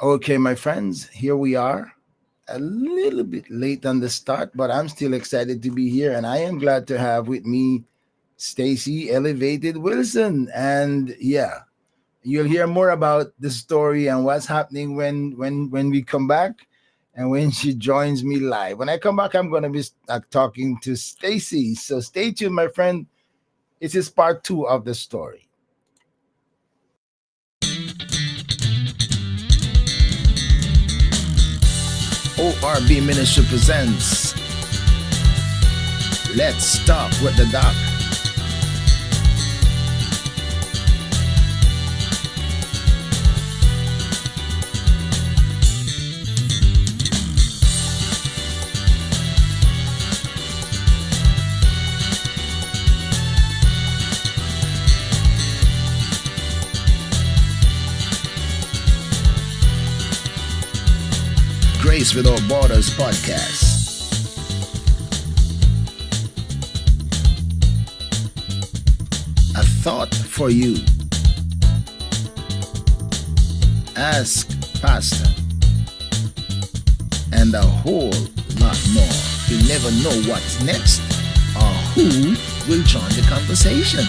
Okay, my friends, here we are. A little bit late on the start, but I'm still excited to be here, and I am glad to have with me Stacy Elevated Wilson. And yeah, you'll hear more about the story and what's happening when we come back and when she joins me live. When I come back, I'm going to be talking to Stacy. So stay tuned, my friend. This is part two of the story. ORB Ministry presents Let's Talk with the Doc. Grace Without Borders podcast. A thought for you. Ask Pastor. And a whole lot more. You never know what's next or who will join the conversation.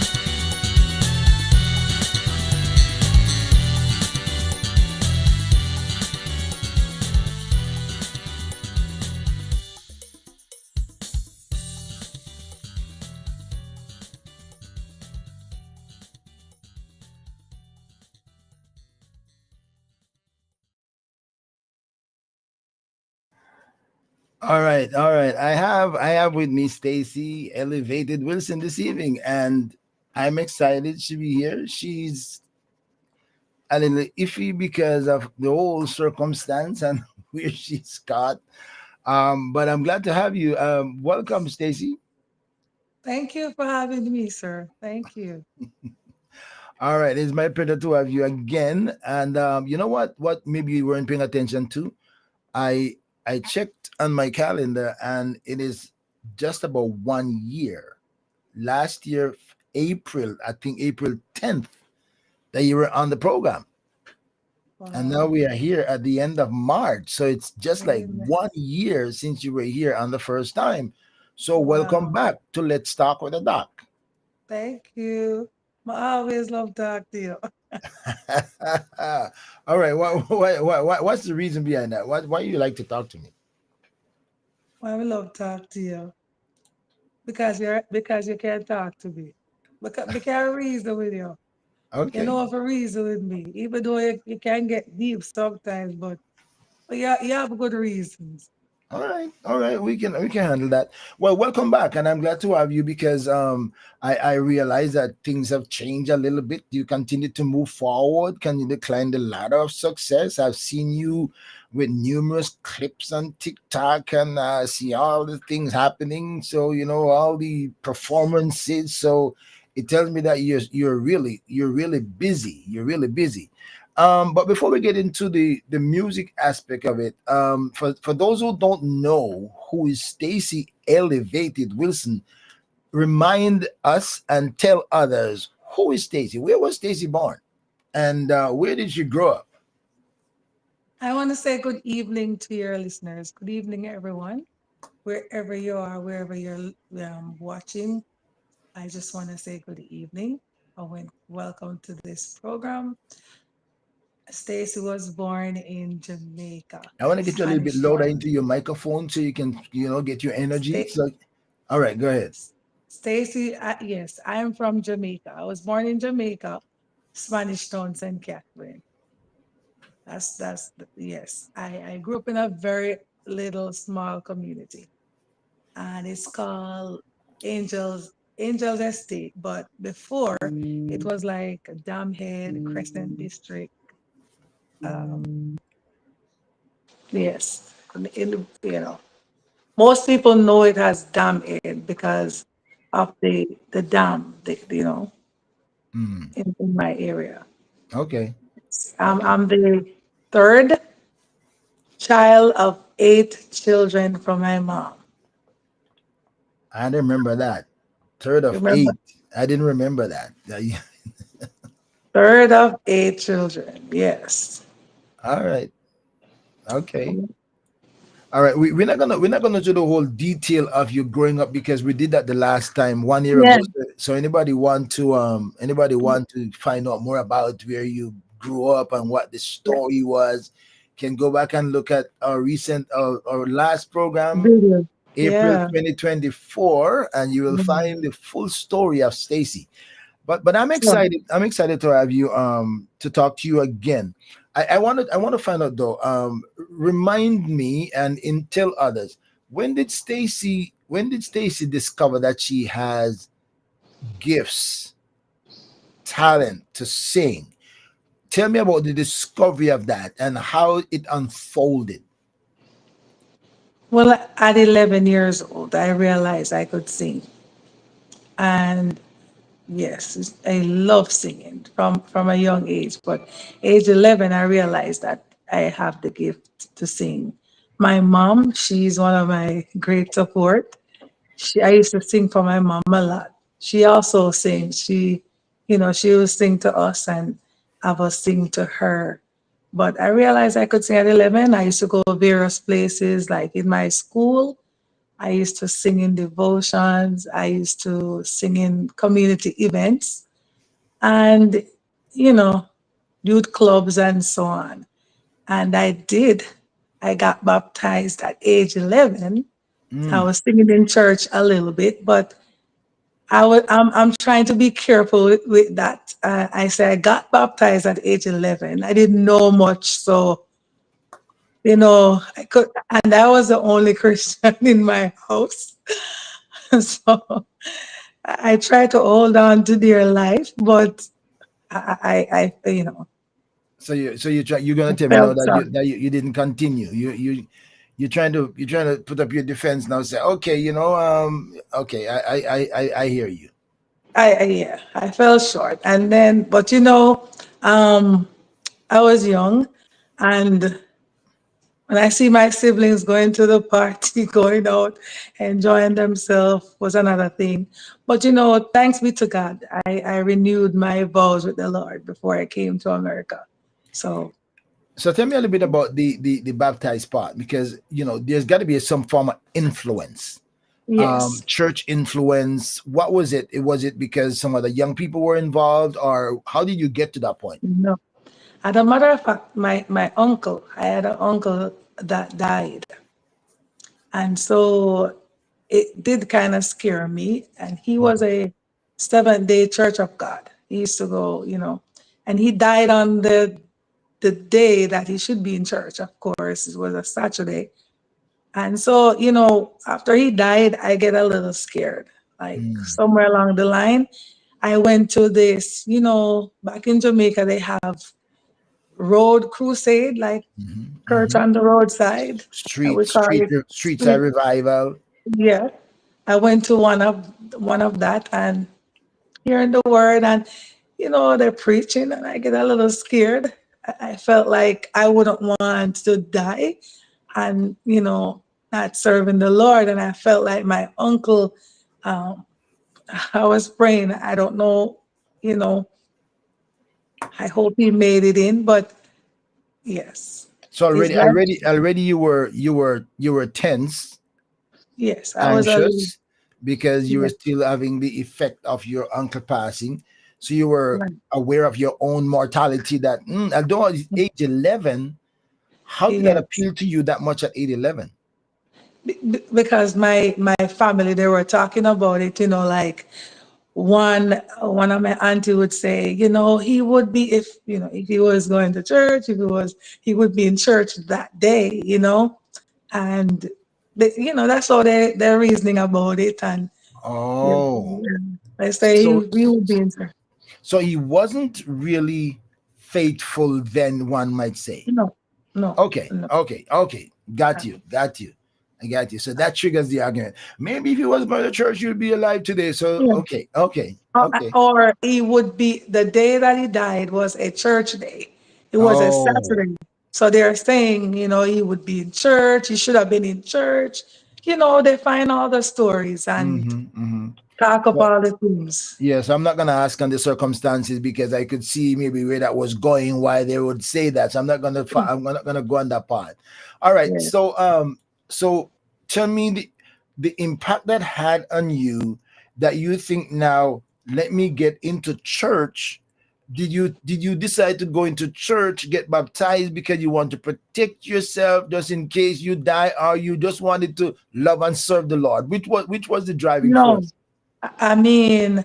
All right. I have with me Stacy Elevated Wilson this evening, and I'm excited to be here. She's a little iffy because of the whole circumstance and where she's caught. But I'm glad to have you. Welcome, Stacy. Thank you for having me, sir. Thank you. All right, it's my pleasure to have you again. And you know what? What maybe you weren't paying attention to? I I checked on my calendar, and it is just about 1 year. Last year, April, I think April 10th, that you were on the program. And now Wow. we are here at the end of March. So it's just like Amen. 1 year since you were here on the first time. So welcome Wow. back to Let's Talk with the Doc. Thank you. I always love talk to you. All right. What's the reason behind that? Why you like to talk to me? Why we love talk to you? Because you can't talk to me. Because I reason with you. You Okay. know if a reason with me. Even though you can get deep sometimes, but you have good reasons. All right, all right, we can handle that. Well, welcome back, and I'm glad to have you because I realize that things have changed a little bit. You continue to move forward. Can you decline the ladder of success? I've seen you with numerous clips on TikTok, and see all the things happening. So all the performances. So it tells me that you're really busy. You're really busy. But before we get into the music aspect of it, for those who don't know who is Stacy Elevated Wilson, remind us and tell others who is Stacy. Where was Stacy born, and where did she grow up? I want to say good evening to your listeners. Good evening, everyone. Wherever you are, wherever you're watching, I just want to say good evening. Welcome to this program. Stacy was born in Jamaica, I want to get you a little bit Spanish louder Town. into your microphone so you can get your energy. Sta- So, all right, go ahead. Stacy, yes, I am from Jamaica. I was born in Jamaica, Spanish Town, St. Catherine. Yes. I grew up in a very little small community, and it's called Angels Estate. But before, it was like Damhead, Crescent District. Um, yes, most people know it as Damhead because of the dam, Mm, in my area. okay, I'm the third child of 8 children from my mom. I didn't remember that. Third of Remember, eight. I didn't remember that. third of 8 children. Yes. All right. Okay. All right, we're not gonna do the whole detail of you growing up because we did that the last time 1 year Yeah. ago. So anybody want to find out more about where you grew up and what the Yeah. story was, can go back and look at our last program, Video. April Yeah. 2024, and you will Mm. find the full story of Stacy. But I'm Sure. excited. I'm excited to have you to talk to you again. I want to find out though. Remind me and tell others, when did Stacy discover that she has gifts, talent to sing? Tell me about the discovery of that and how it unfolded. Well, at 11 years old, I realized I could sing. And yes, I love singing from a young age. But age 11, I realized that I have the gift to sing. My mom, she's one of my great support. I used to sing for my mom a lot. She also sings. She would sing to us and have us sing to her. But I realized I could sing at 11. I used to go various places, like in my school. I used to sing in devotions. I used to sing in community events and, you know, youth clubs and so on. And I got baptized at age 11. I Mm. was singing in church a little bit, but I'm trying to be careful with that. I say I got baptized at age 11. I didn't know much. So, I could, and I was the only Christian in my house. So I try to hold on to their life, but You're gonna I tell me now felt that you sorry. that you, you didn't continue. You're trying to put up your defense now. Say, okay, okay, I hear you. Yeah, I fell short. And then, but um, I was young, and when I see my siblings going to the party, going out, enjoying themselves was another thing. But thanks be to God, I renewed my vows with the Lord before I came to America. So So tell me a little bit about the baptized part because there's got to be some form of influence, yes, church influence. What was it? Was it because some of the young people were involved, or how did you get to that point? no. As a matter of fact, my uncle, I had an uncle that died. And so it did kind of scare me. And he was a Seventh-day Church of God. He used to go, and he died on the day that he should be in church. Of course, it was a Saturday. And so, after he died, I get a little scared. Like Mm, somewhere along the line, I went to this, back in Jamaica, they have road crusade, like mhm, church mhm. on the roadside. I Street, would call street, it street side street. revival. Yeah. I went to one of that and hearing the word, and they're preaching, and I get a little scared. I felt like I wouldn't want to die and not serving the Lord. And I felt like my uncle, um, I was praying. I don't know, you know, I hope he made it in, but yes, So his already, life. already, already, you were tense, Yes, I was a little. anxious, because you were Yeah, still having the effect of your uncle passing. So you were right. aware of your own mortality. That although at age 11, how did that Yes. appeal to you that much at age 11? Because my family, they were talking about it, like one of my auntie would say, he would be, if he was going to church, if he would be in church that day, and that's how they're reasoning about it. And yeah, Oh, I say he, so he would be in church. so he wasn't really faithful then, one might say. No, no, Okay, no. okay, okay. Got you, got you. I got you. So that triggers the argument. Maybe if he was going to church, you'd be alive today. So Yeah. okay, okay, Or, okay. or he would be, the day that he died was a church day. It was a Oh. Saturday. So they're saying, he would be in church. He should have been in church. They find all the stories. And Mm-hmm, mm-hmm. talk up all the things. Yes, I'm not gonna ask on the circumstances because I could see maybe where that was going, why they would say that. So I'm not gonna not gonna go on that part. All right. Yeah. So tell me the impact that had on you that you think now, let me get into church. Did you decide to go into church, get baptized because you want to protect yourself just in case you die, or you just wanted to love and serve the Lord? Which was the driving No, force? I mean,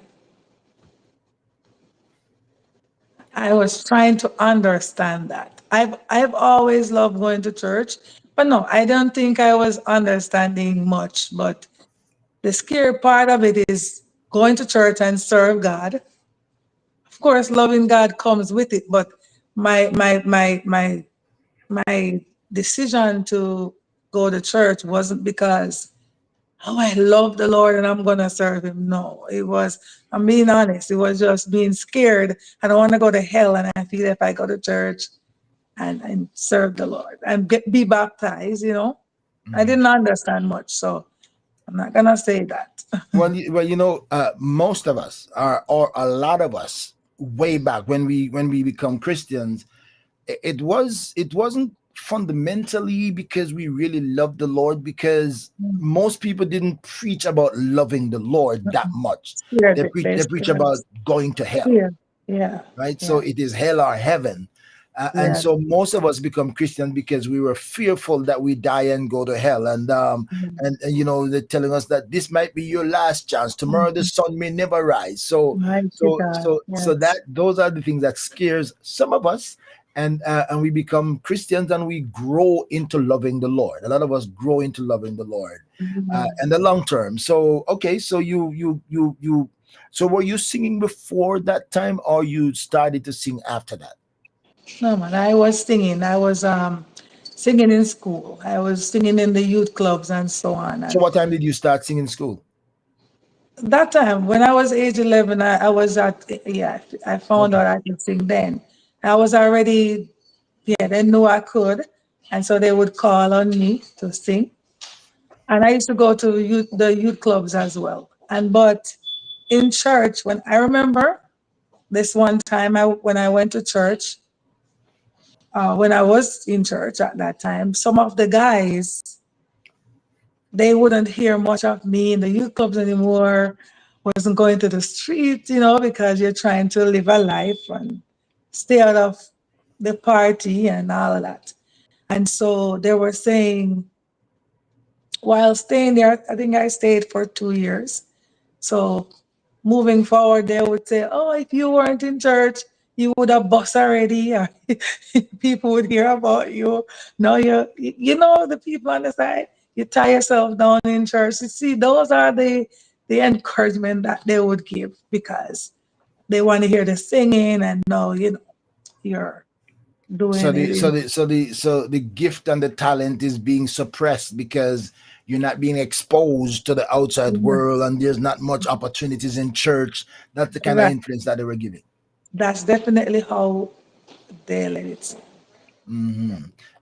I was trying to understand that. I've always loved going to church, but no, I don't think I was understanding much. But the scary part of it is going to church and serve God. Of course, loving God comes with it, but my my decision to go to church wasn't because oh I love the Lord and I'm gonna serve him. No, it was, I'm being honest, it was just being scared. I don't want to go to hell, and I feel if I go to church and serve the Lord and be baptized, I Mhm. didn't understand much, so I'm not gonna say that. Most of us are, or a lot of us, way back when we become Christians, it wasn't fundamentally because we really loved the Lord, because most people didn't preach about loving the Lord that much. Scared They it. preach They they preach scared about us. going to hell, Yeah, yeah, right? So yeah, it is hell or heaven. And yeah. so most of us become Christian because we were fearful that we die and go to hell. And they're telling us that this might be your last chance. Tomorrow the Mhm. sun may never rise. So Mighty so God. so so that Yes. those are the things that scares some of us. And we become Christians and we grow into loving the Lord. A lot of us grow into loving the Lord, Mhm. and the long term. So okay, so you so were you singing before that time, or you started to sing after that? No man, I was singing. I was singing in school. I was singing in the youth clubs and so on. So And what time did you start singing school? that time, when I was age 11, I was at, yeah, I found Okay. out I could sing then. I was already, yeah, they knew I could. And so they would call on me to sing. And I used to go to the youth clubs as well. But in church, when I remember this one time when I went to church, when I was in church at that time, some of the guys, they wouldn't hear much of me in the youth clubs anymore. Wasn't going to the streets, because you're trying to live a life and stay out of the party and all of that. And so they were saying, while staying there, I think I stayed for 2 years. So moving forward, they would say, "Oh, if you weren't in church, you would have bust already, or people would hear about you. No, the people on the side, you tie yourself down in church. You see, those are the encouragement that they would give because they want to hear the singing and know, you're So doing it the so in the so the so the gift and the talent is being suppressed because you're not being exposed to the outside world, and there's not much opportunities in church. That's the kind of right. influence that they were giving. That's definitely how they let it. See.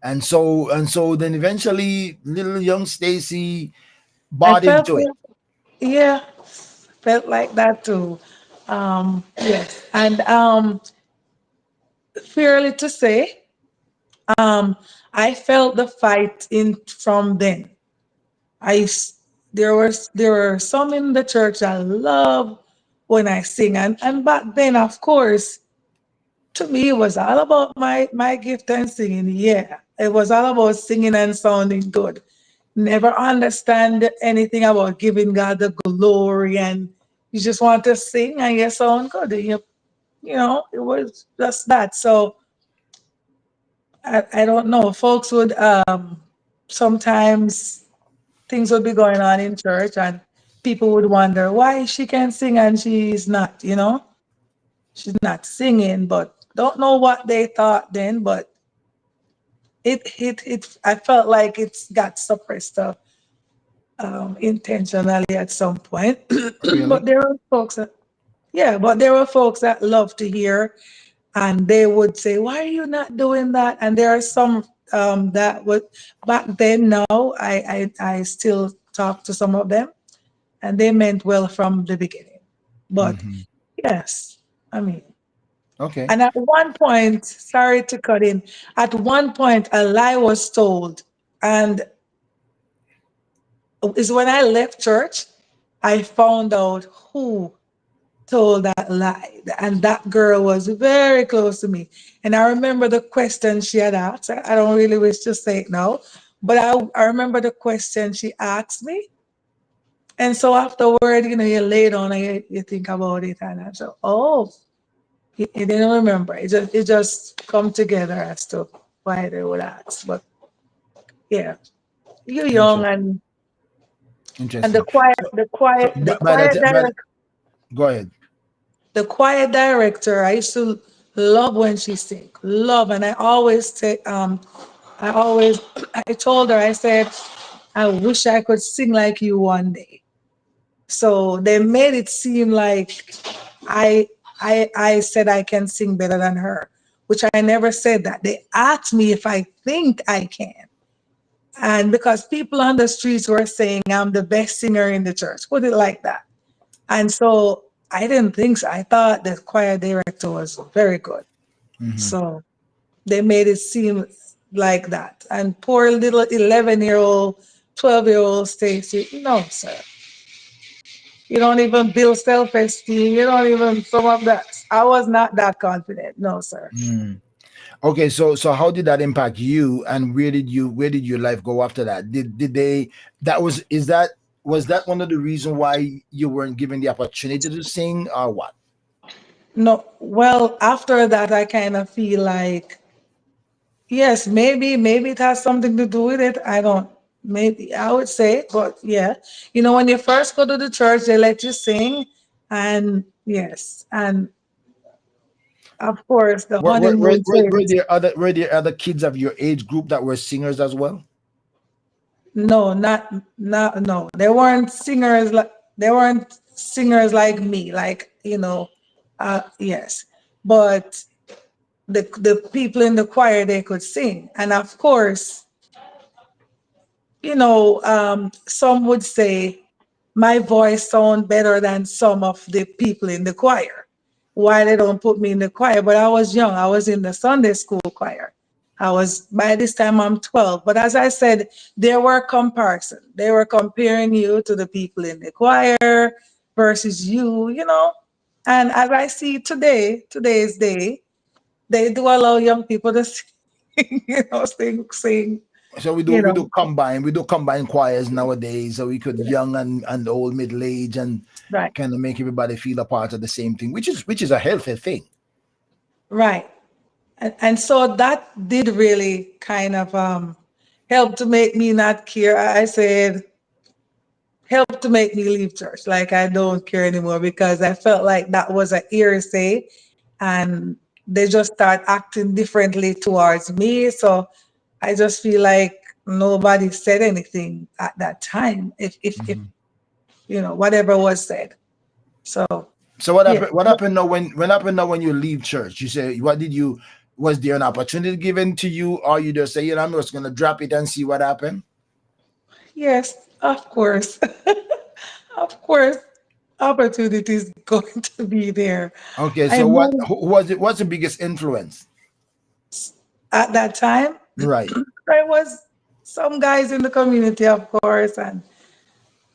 And so then eventually little young Stacy I bought felt, into it. yeah, felt like that too. Yes, and fairly to say, um, I felt the fight in from then. I s- there were some in the church I love when I sing, and back then, of course, to me it was all about my gift and singing. Yeah, it was all about singing and sounding good. Never understand anything about giving God the glory, and you just want to sing and you sound good. It was just that. So I don't know. Folks would sometimes things would be going on in church and people would wonder why she can sing and she's not, she's not singing, but don't know what they thought then, but it I felt like it's got suppressed intentionally at some point. Really? But there were folks that, yeah, but there were folks that love to hear and they would say, "Why are you not doing that?" And there are some that would back then. Now I still talk to some of them, and they meant well from the beginning. But Hmm. yes, I mean, Okay. and at one point, sorry to cut in, at one point a lie was told, and is when I left church, I found out who told that lie. And that girl was very close to me. And I remember the question she had asked. I don't really wish to say it now, but I remember the question she asked me. And so afterward, you lay down and you think about it. And I said, oh, you didn't remember. It just come together as to why they would ask. But yeah, you're young, Interesting. and the Interesting. quiet, So, the so quiet, the quiet but director. go ahead. The choir director, I used to love when she sing, love, and I always say, I always, I told her, I said, I wish I could sing like you one day. So they made it seem like I, I said I can sing better than her, which I never said that. They asked me if I think I can, and because people on the streets were saying I'm the best singer in the church, put it like that. And so I didn't think so. I thought the choir director was very good. Hmm. So they made it seem like that. And poor little 11-year-old, 12-year-old Stacy, no, sir. You don't even build self esteem. You don't even some of that. I was not that confident. No, sir. Mm. Okay, so how did that impact you, and where did your life go after that? Did they that was that one of the reasons why you weren't given the opportunity to sing, or what? No, well, after that, I kind of feel like yes, maybe it has something to do with it. I don't. Maybe I would say, but yeah, when you first go to the church, they let you sing, and yes, and of course the honeymoon phase. Were there other kids of your age group that were singers as well? No, not no. They weren't singers like me. Like yes, but the people in the choir they could sing, and of course some would say my voice sound better than some of the people in the choir. Why they don't put me in the choir? But I was young. I was in the Sunday school choir. I was by this time I'm 12. But as I said, there were comparison. They were comparing you to the people in the choir versus you. And as I see today's day, they do allow young people to sing, sing, So you know, we do combine choirs nowadays, so we could young and old, middle age, and right. kind of make everybody feel a part of the same thing, which is a healthy thing. Right. And so that did really kind of help to make me not care. I said, help to make me leave church. Like I don't care anymore because I felt like that was a hearsay and they just start acting differently towards me. So I just feel like nobody said anything at that time. If Mhm. whatever was said. So So what yeah. happened? What happened now when you leave church? You say, what did you? Was there an opportunity given to you, or you just say, I'm just gonna drop it and see what happened? Yes, of course. Of course, opportunity is going to be there. Okay, I so what moved who was it? What's the biggest influence? at that time. Right. There was some guys in the community, of course, and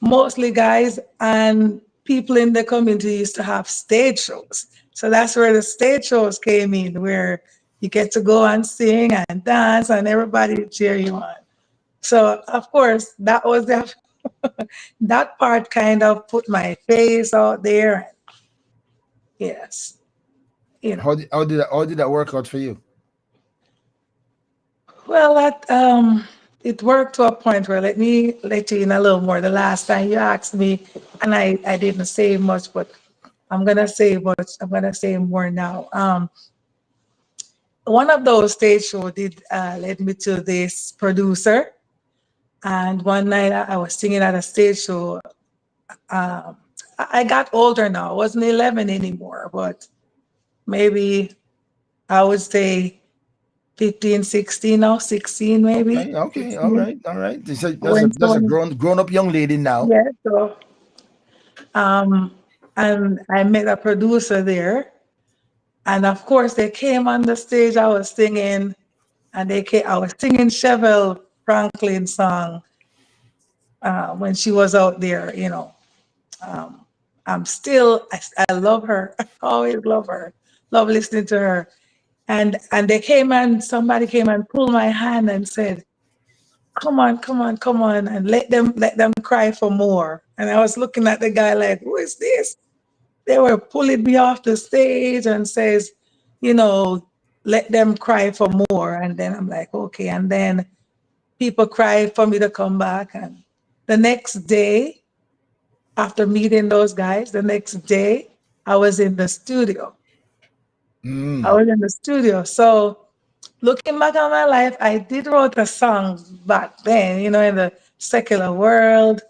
mostly guys, and people in the community used to have stage shows. So that's where the stage shows came in, where you get to go and sing and dance, and everybody cheer you on. So of course, that part kind of put my face out there. Yes, you know. How did that work out for you? Well, it worked to a point where let me let you in a little more. The last time you asked me, and I didn't say much, but I'm gonna say more now. One of those stage shows did led me to this producer, and one night I was singing at a stage show. Um, I got older now. I wasn't 11 anymore, but maybe I would say 15, 16 now, 16 maybe, Okay, all 16. right, all right. So I that's a went to that's a grown up young lady now. yeah, so Um, and I met a producer there. And of course, they came on the stage. I was singing, and I was singing Chevelle Franklin's song when she was out there. Um, I love her. I always love her. Love listening to her. And they came and somebody came and pulled my hand and said, "Come on, come on, come on, and let them cry for more." And I was looking at the guy like, "Who is this?" They were pulling me off the stage and says, you know, "Let them cry for more." And then I'm like, okay. And then people cried for me to come back. And the next day, after meeting those guys, the next day, I was in the studio. I Mm. was in the studio. So looking back on my life, I did wrote a song back then, in the secular world,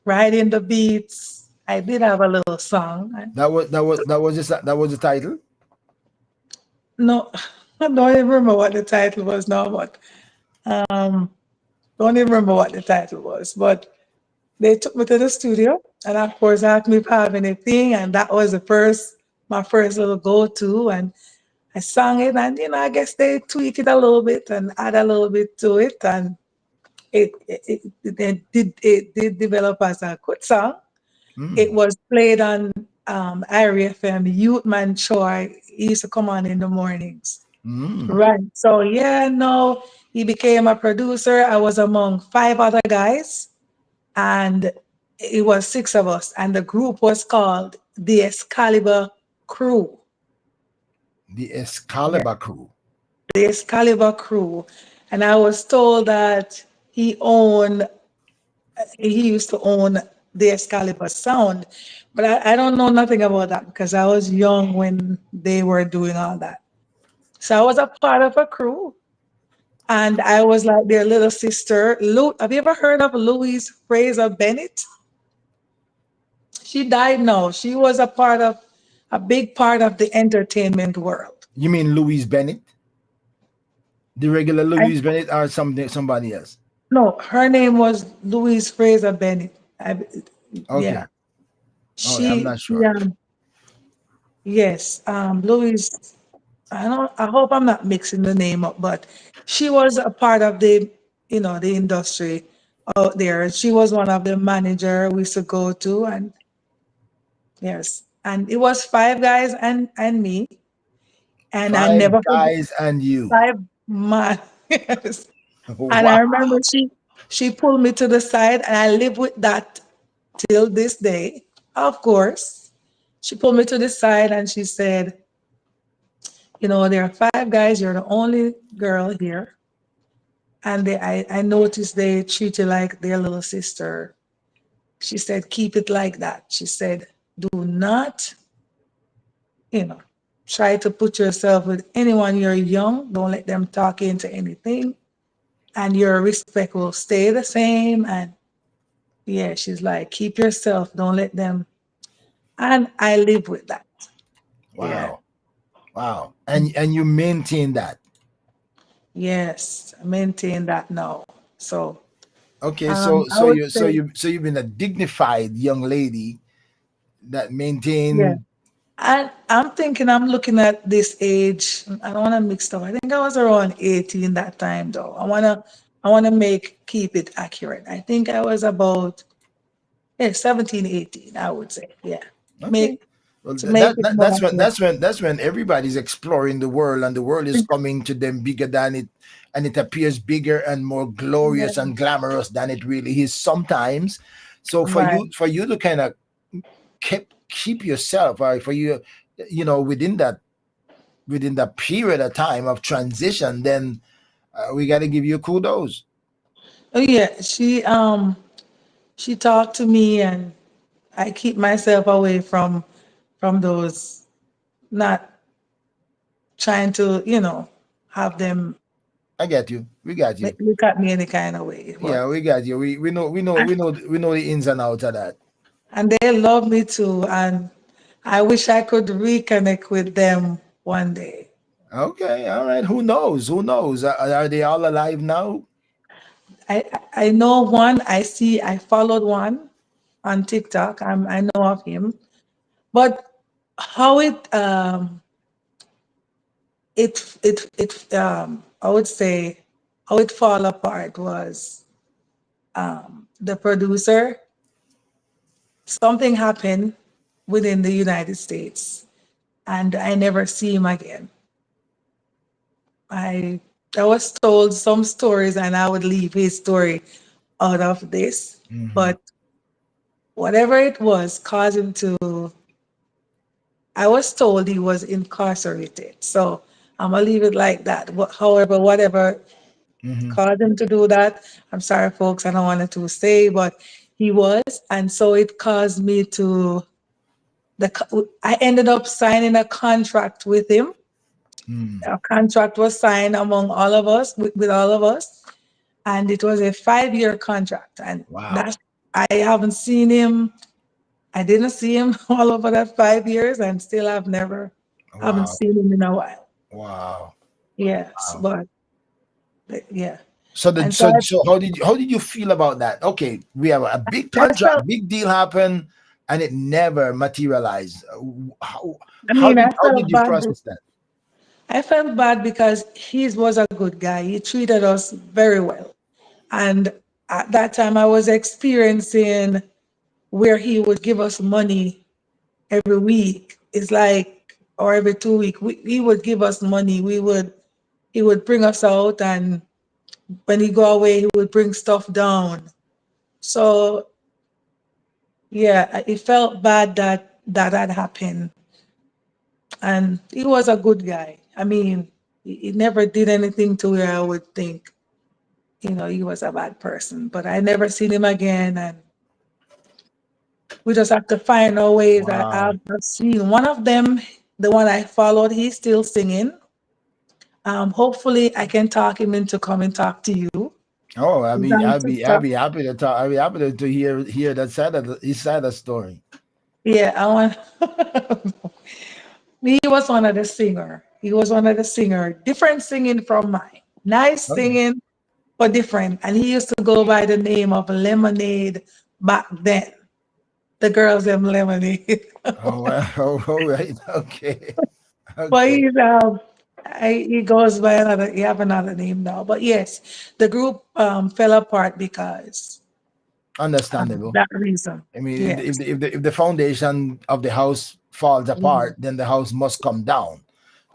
writing the beats. I did have a little song. That was the title. No, I don't even remember what the title was now, but um, don't even remember what the title was. But they took me to the studio, and of course, asked me if I have anything, and that was my first little go-to, and I sang it, and I guess they tweaked it a little bit and add a little bit to it, and it did develop as a good song. It Mm. was played on Area FM. Youth Man Choi he used to come on in the mornings. Mm. Right. So yeah, no, he became a producer. I was among five other guys, and it was six of us, and the group was called the Excalibur Crew. The Yeah, Excalibur Crew. the Excalibur Crew. And I was told that he used to own the Excalibur Sound, but I don't know nothing about that because I was young when they were doing all that. So I was a part of a crew. And I was like their little sister. Have you ever heard of Louise Fraser Bennett? She died now. She was a big part of the entertainment world. You mean Louise Bennett? The regular I Louise Bennett or somebody else? No, her name was Louise Fraser Bennett. Yeah, Okay. Oh, I'm she, not she sure. yes, Louise. I hope I'm not mixing the name up, but she was a part of the industry out there. She was one of the manager we used to go to, and yes, and it was five guys and me, and I Five never forget guys and you. 5 man. Yes. And I Wow. remember she pulled me to the side, and I live with that till this day. Of course, she pulled me to the side and she said, "There are five guys. You're the only girl here, and I noticed they treat you like their little sister." She said, "Keep it like that." She said, "Do not, you know, try to put yourself with anyone. You're young. Don't let them talk into anything, and your respect will stay the same." And yeah, she's like, "Keep yourself. Don't let them." And I live with that. Yeah. Wow. Wow. And you maintain that. Yes. I maintain that now. So Okay, I would say, so you've been a dignified young lady that yeah. maintained. I'm thinking I'm looking at this age. I don't want to mix up. I think I was around 18 that time though. I wanna keep it accurate. I think I was about 17, 18, I would say. Yeah. Okay. Make Well, to make it more accurate. that's when everybody's exploring the world, and the world is coming to them bigger than it, and it appears bigger and more Yeah. glorious and glamorous than it really is sometimes. So Right. for you to kind of keep yourself, right, for you, within that period of time of transition, then we got to give you kudos. Oh yeah. She talked to me, and I keep myself away from those, not trying to, have them I get you. We got you. look at me any kind of way. Yeah, But we got you. We know the ins and outs of that. and they love me too, and I wish I could reconnect with them one day. Okay, all right. Who knows? Who knows? Are they all alive now? I know one. I followed one. on TikTok. I know of him, but how it I would say how it fall apart was the producer. Something happened within the United States, and I never see him again. I I was told some stories, and I would leave his story out of this, Hmm. but whatever it was caused him to. I was told he was incarcerated, so I'm gonna leave it like that. However, whatever Hmm. caused him to do that, I'm sorry, folks, I don't want to say, but he was, and so it caused me to. I ended up signing a contract with him. Mm. A contract was signed among all of us, with all of us, and it was a 5-year contract. And Wow. that's I haven't seen him. I didn't see him all over that 5 years, and still I've never haven't Wow. seen him in a while. Wow. Yes, Wow. but yeah, So the and so so how did you feel about that? Okay, we have a big I contract, felt. big deal happen, and it never materialized. How I how mean, did how did you process that? I felt bad because he was a good guy. He treated us very well, and at that time I was experiencing where he would give us money every week. It's like, or every 2 week, he would give us money. He would bring us out, and when he go away, he would bring stuff down. So yeah, it felt bad that that had happened. And he was a good guy. I mean, he never did anything to where I would think, he was a bad person. But I never seen him again, and we just have to find our ways. Wow. I've seen one of them, the one I followed. He's still singing. Hopefully, I can talk him into come and talk to you. Oh, I He's mean, on I'd TikTok. be happy to talk. I'd be happy to hear that side of his side of the story. Yeah, I want. He was one of the singer. He was one of the singer. Different singing from mine. Nice Okay. singing, but different. And he used to go by the name of Lemonade back then. The girls them Lemonade. Oh well. Oh, all right. Okay. But Okay. he goes by another. He have another name now. But yes, the group fell apart because Understandable. that reason. I mean, Yes. if the foundation of the house falls apart, Mhm. then the house must come down.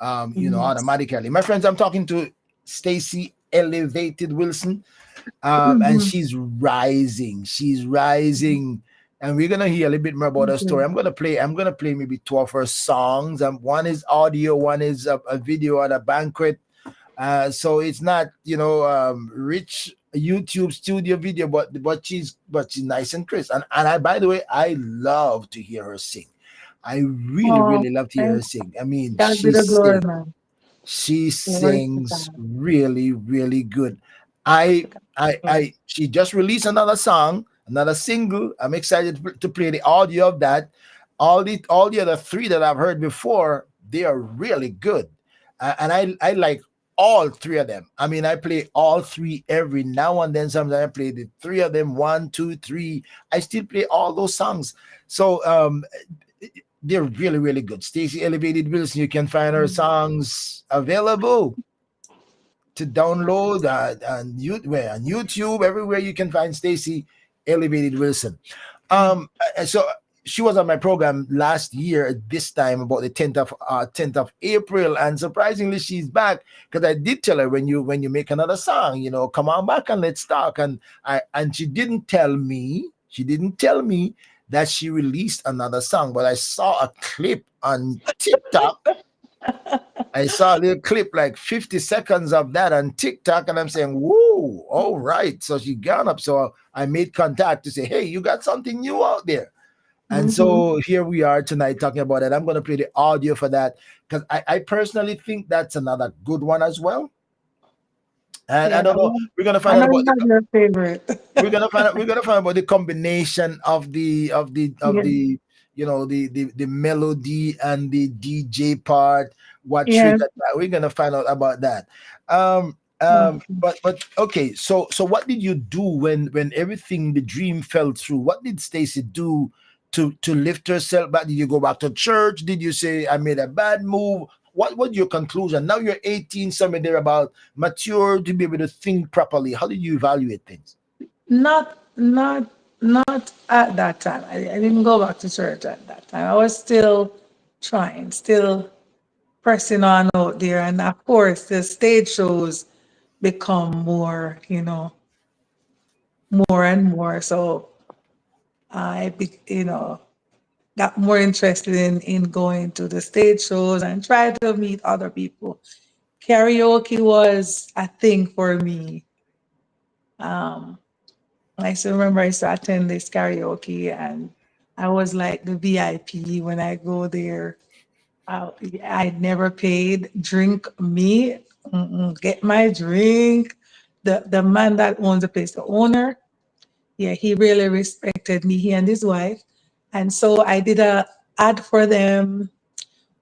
Yes. Automatically. My friends, I'm talking to Stacy Elevated Wilson, and Mhm. she's rising. She's rising, and we're gonna hear a little bit more about her story. Okay. I'm gonna play maybe two of her songs. One is audio, one is a video at a banquet. So it's not rich YouTube studio video, but she's nice and crisp. And I, by the way, I love to hear her sing. I really Oh, really love to hear her thank sing. I mean, God be the glory, man. she Glory to sings God. really really good. I To God be the glory. I She just released another song, another single. I'm excited to play the audio of that. All the other three that I've heard before, they are really good. And I like all three of them. I mean, I play all three every now and then. Sometimes I play the three of them, one, two, three. I still play all those songs. So they're really, really good. Stacy Elevated Wilson, you can find her songs available to download on YouTube, everywhere you can find Stacy Elevated Wilson. So she was on my program last year at this time, about the 10th of April, and surprisingly she's back, because I did tell her, when you make another song, come on back and let's talk. And she didn't tell me that she released another song, but I saw a clip on TikTok. I saw a little clip, like 50 seconds of that on TikTok, and I'm saying, whoa, all right. So she got up. So I made contact to say, hey, you got something new out there. And Mm-hmm. so here we are tonight talking about it. I'm going to play the audio for that, because I personally think that's another good one as well. And I Yeah, don't know, we're going to I find out know about you the have your favorite. combination of Yeah. the melody and the DJ part, what Yes. triggered that. We're gonna find out about that. Okay. But okay, so what did you do when everything, the dream fell through? What did Stacy do to lift herself back? Did you go back to church? Did you say I made a bad move? What was your conclusion? Now you're 18, somewhere there about mature to be able to think properly. How did you evaluate things? Not at that time. I didn't go back to church at that time. I was still trying, still pressing on out there. And of course, the stage shows become more, more and more. So got more interested in going to the stage shows and try to meet other people. Karaoke was a thing for me. Um, I still remember I used to attend this karaoke and I was like the VIP when I go there. I never paid. Drink me, get my drink. The man that owns the place, the owner, yeah, he really respected me, he and his wife. And so I did a ad for them.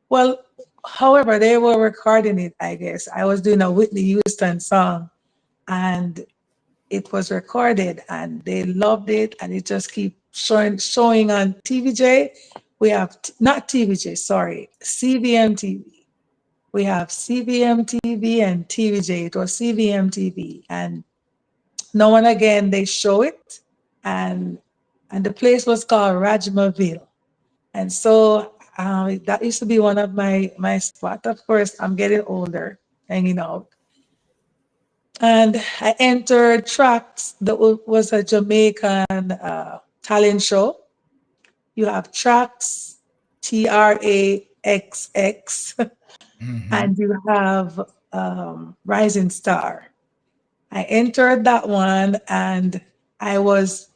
Well, however, they were recording it, I guess. I was doing a Whitney Houston song and it was recorded and they loved it and it just keep showing on TVJ. We have not TVJ, sorry, CVM TV. We have CVM TV and TVJ. It was CVM TV, and now and again they show it, and the place was called Rajmaville, and so that used to be one of my spot. Of course, I'm getting older, hanging out, and I entered tracks that was a Jamaican talent show. You have tracks, TRAXX, Hmm. and you have Rising Star. I entered that one and I was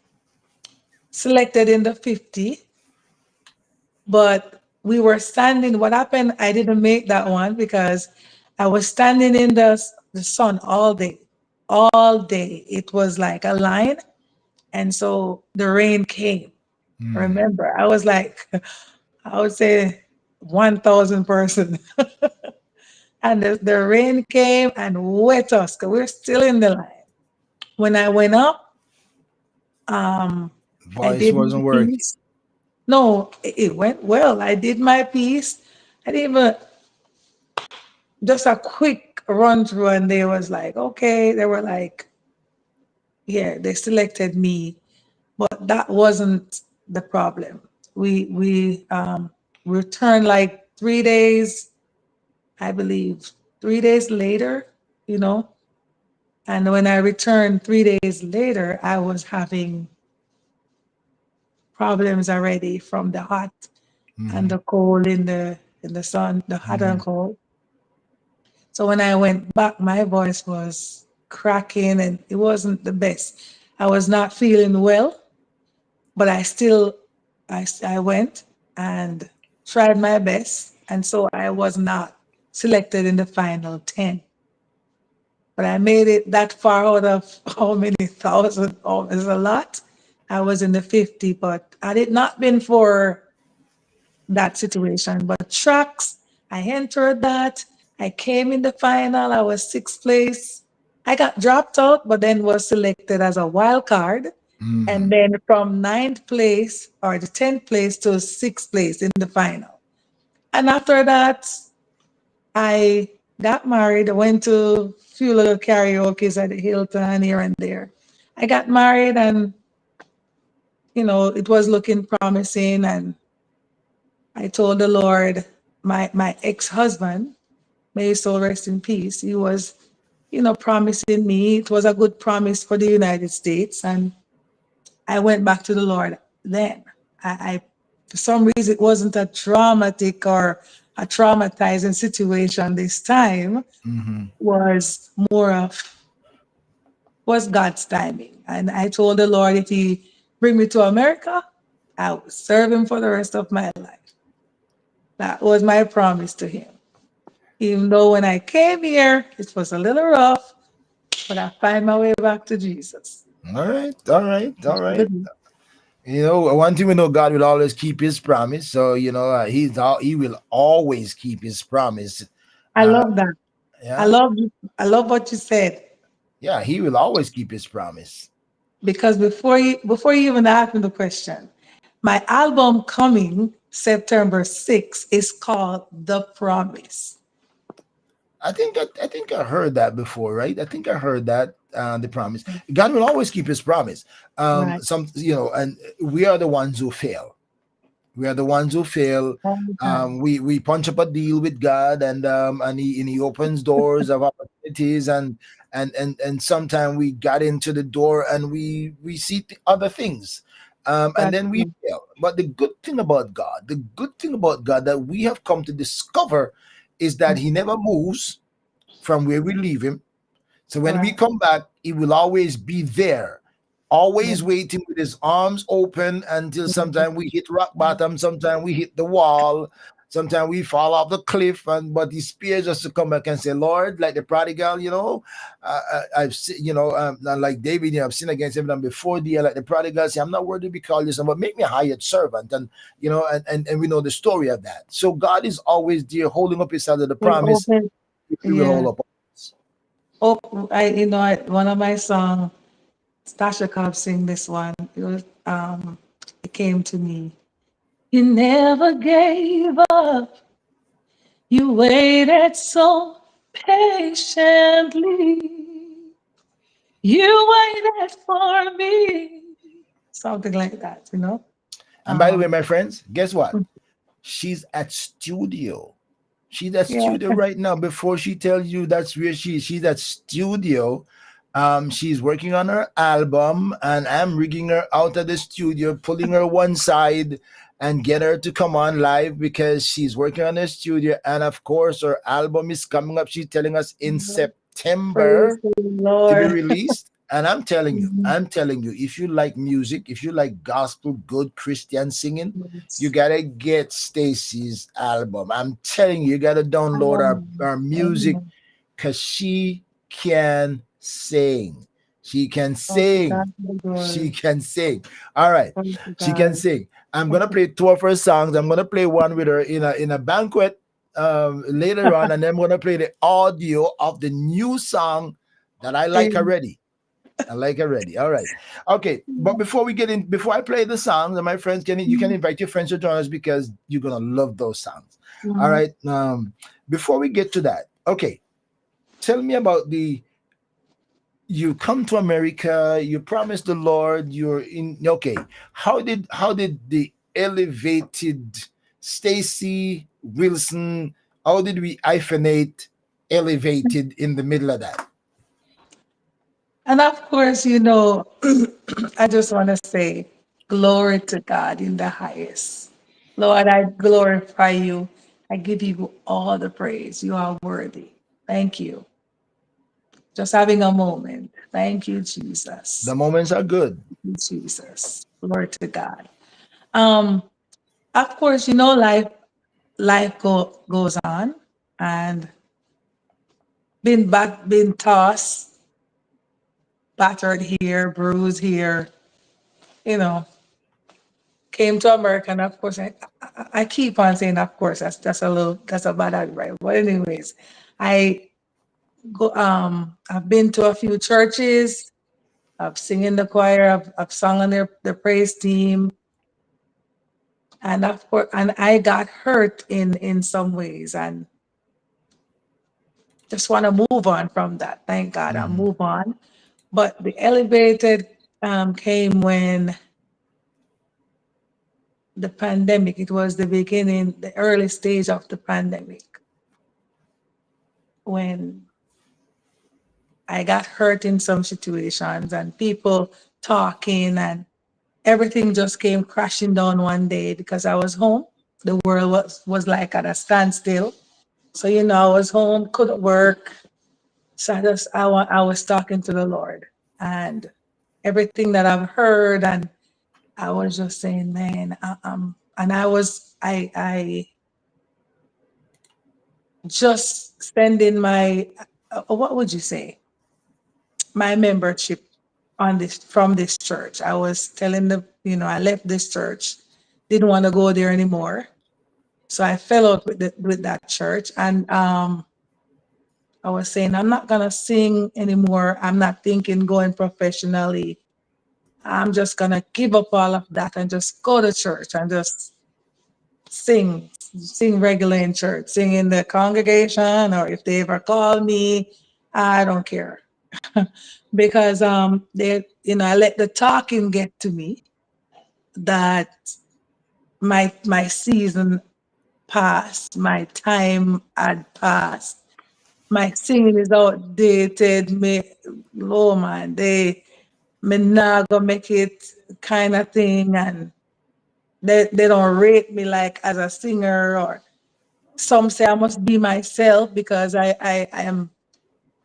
selected in the 50, but we were standing. What happened? I didn't make that one because I was standing in the sun all day. All day. It was like a line. And so the rain came. Mm. Remember, I was like, I would say 1,000 person. And the rain came and wet us because we're still in the line. When I went up, um, I Voice did my wasn't working. piece. No, it went well. I did my piece. I didn't even just a quick run through, and they was like, okay. They were like, yeah, they selected me, but that wasn't the problem. We returned like 3 days, I believe, 3 days later, you know. And when I returned 3 days later, I was having problems already from the hot and Hmm. the cold in the sun, the hot and Hmm. cold. So when I went back, my voice was cracking and it wasn't the best. I was not feeling well, but I went and tried my best. And so I was not selected in the final 10. But I made it that far out of how many thousand? Oh, it's a lot. I was in the 50, but had it not been for that situation. But tracks, I entered that. I came in the final. I was sixth place. I got dropped out, but then was selected as a wild card. And Hmm. then from ninth place or the 10th place to sixth place in the final. And after that, I got married. I went to a few little karaoke's at the Hilton here and there. I got married and, it was looking promising. And I told the Lord, my ex-husband, may his soul rest in peace, he was, promising me. It was a good promise for the United States. And I went back to the Lord then. I for some reason, it wasn't a traumatic or a traumatizing situation this time, Hmm. was more of was God's timing. And I told the Lord, if He bring me to America, I will serve Him for the rest of my life. That was my promise to Him. Even though when I came here, it was a little rough, but I find my way back to Jesus. All right, all right, all right. Good. One thing we know, God will always keep His promise. So He will always keep His promise. I Uh, love that. I Yeah. love I love what you said Yeah, he will always keep his promise. because before you even ask me the question, my album coming September 6th is called The Promise. I think I heard that before, right? I think I heard that the promise. God will always keep his promise. Right. Some and we are the ones who fail. We are the ones who fail. All the time. We punch up a deal with God, and he opens doors of opportunities, and sometimes we got into the door and we see other things, and That's then we true. fail. But the good thing about God that we have come to discover is that He never moves from where we leave Him. So when we Right. come back, He will always be there, Yeah. always waiting with His arms open until sometimes we hit rock bottom, sometimes we hit the wall, sometimes we fall off the cliff, and but He spares us to come back and say, Lord, like the prodigal, I've like David, I've sinned against Him, and before thee, like the prodigal, say, I'm not worthy to be called your son, but make me a hired servant, and and we know the story of that. So God is always there, holding up His hand of the With promise. open, He will yeah. hold up. One of my song, Stasha Cobb sing this one. It came to me. You never gave up. You waited so patiently. You waited for me. Something like that, you know? And by the way, Um, my friends, guess what? She's at studio. She's at yeah, studio right now. Before she tells you that's where she is, she's at studio. She's working on her album, and I'm rigging her out of the studio, pulling her one side, and get her to come on live because she's working on her studio. And of course, her album is coming up. She's telling us in praise September the to be Lord. released. And Mhm. I'm telling you, if you like music, if you like gospel, good Christian singing, you Yes. gotta get Stacy's album. I'm telling you, you gotta download our music Amen. because she can sing. She can Oh, to sing. God be the She glory. can sing. All right. Praise to She can God. sing. I'm gonna play two of her songs. I'm gonna play one with her in a banquet later on, and then I'm gonna play the audio of the new song that I like Amen. already. I like already. All right. Okay. But before I play the songs, and my friends you can invite your friends to join us because you're gonna love those songs. All Mhm. right. Before we get to that, okay, tell me about the you come to America, you promise the Lord, you're in okay. How did the elevated Stacy Wilson, how did we hyphenate elevated in the middle of that? And of course, I just want to say, glory to God in the highest. Lord, I glorify you. I give you all the praise. You are worthy. Thank you. Just having a moment. Thank you, The Jesus. moments are good. Thank you, Jesus. Glory to God. Um, of course, life goes on, and been tossed, battered here, bruised here, you know, came to America, and of course, I keep on saying, of course, that's a bad habit, right? But anyways, I I've been to a few churches. I've sing in the choir. I've sung on the praise team, and of course, and I got hurt in some ways, and just want to move on from that. Thank God, I Mhm. move on. But the elevated came when the pandemic. It was the beginning, the early stage of the pandemic, when I got hurt in some situations and people talking, and everything just came crashing down one day because I was home. The world was like at a standstill. So, I was home, couldn't work. So I was talking to the Lord, and everything that I've heard, and I was just saying, man, and I just spending my, what would you say, my membership on this from this church. I was telling I left this church, didn't want to go there anymore. So I fell out with that church, and I was saying, I'm not gonna sing anymore. I'm not thinking going professionally. I'm just gonna give up all of that and just go to church and just sing regular in church, sing in the congregation, or if they ever call me, I don't care. Because they, I let the talking get to me that my season passed, my time had passed, my singing is outdated. Me, oh man, me not gonna make it kind of thing, and they don't rate me like as a singer. Or some say I must be myself because I am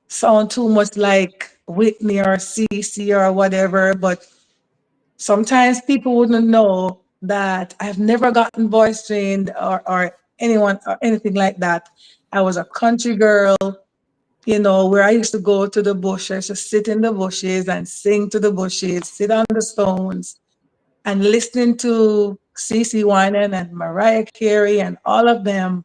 sound too much like Whitney or CC or whatever. But sometimes people wouldn't know that I've never gotten voice trained or anyone or anything like that. I was a country girl, where I used to go to the bushes, just sit in the bushes and sing to the bushes, sit on the stones, and listening to CeCe Winans and Mariah Carey and all of them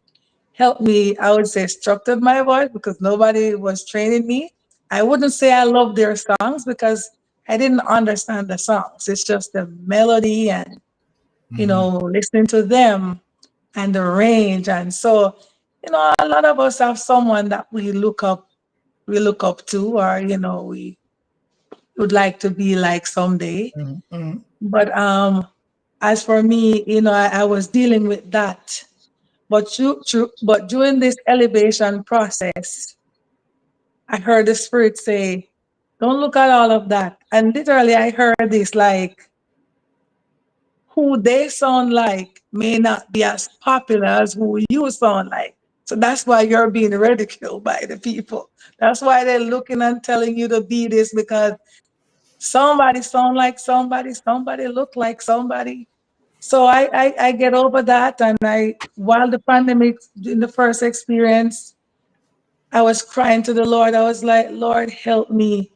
helped me, I would say, structured my voice because nobody was training me. I wouldn't say I love their songs because I didn't understand the songs. It's just the melody and, Mm-hmm. listening to them and the range. And so, a lot of us have someone that we look up to, or we would like to be like someday. Mm-hmm. But as for me, I was dealing with that. But during this elevation process, I heard the spirit say, "Don't look at all of that." And literally, I heard this like, who they sound like may not be as popular as who you sound like. So that's why you're being ridiculed by the people. That's why they're looking and telling you to be this, because somebody sound like somebody look like somebody. So I get over that. And while the pandemic, in the first experience, I was crying to the Lord. I was like, Lord, help me.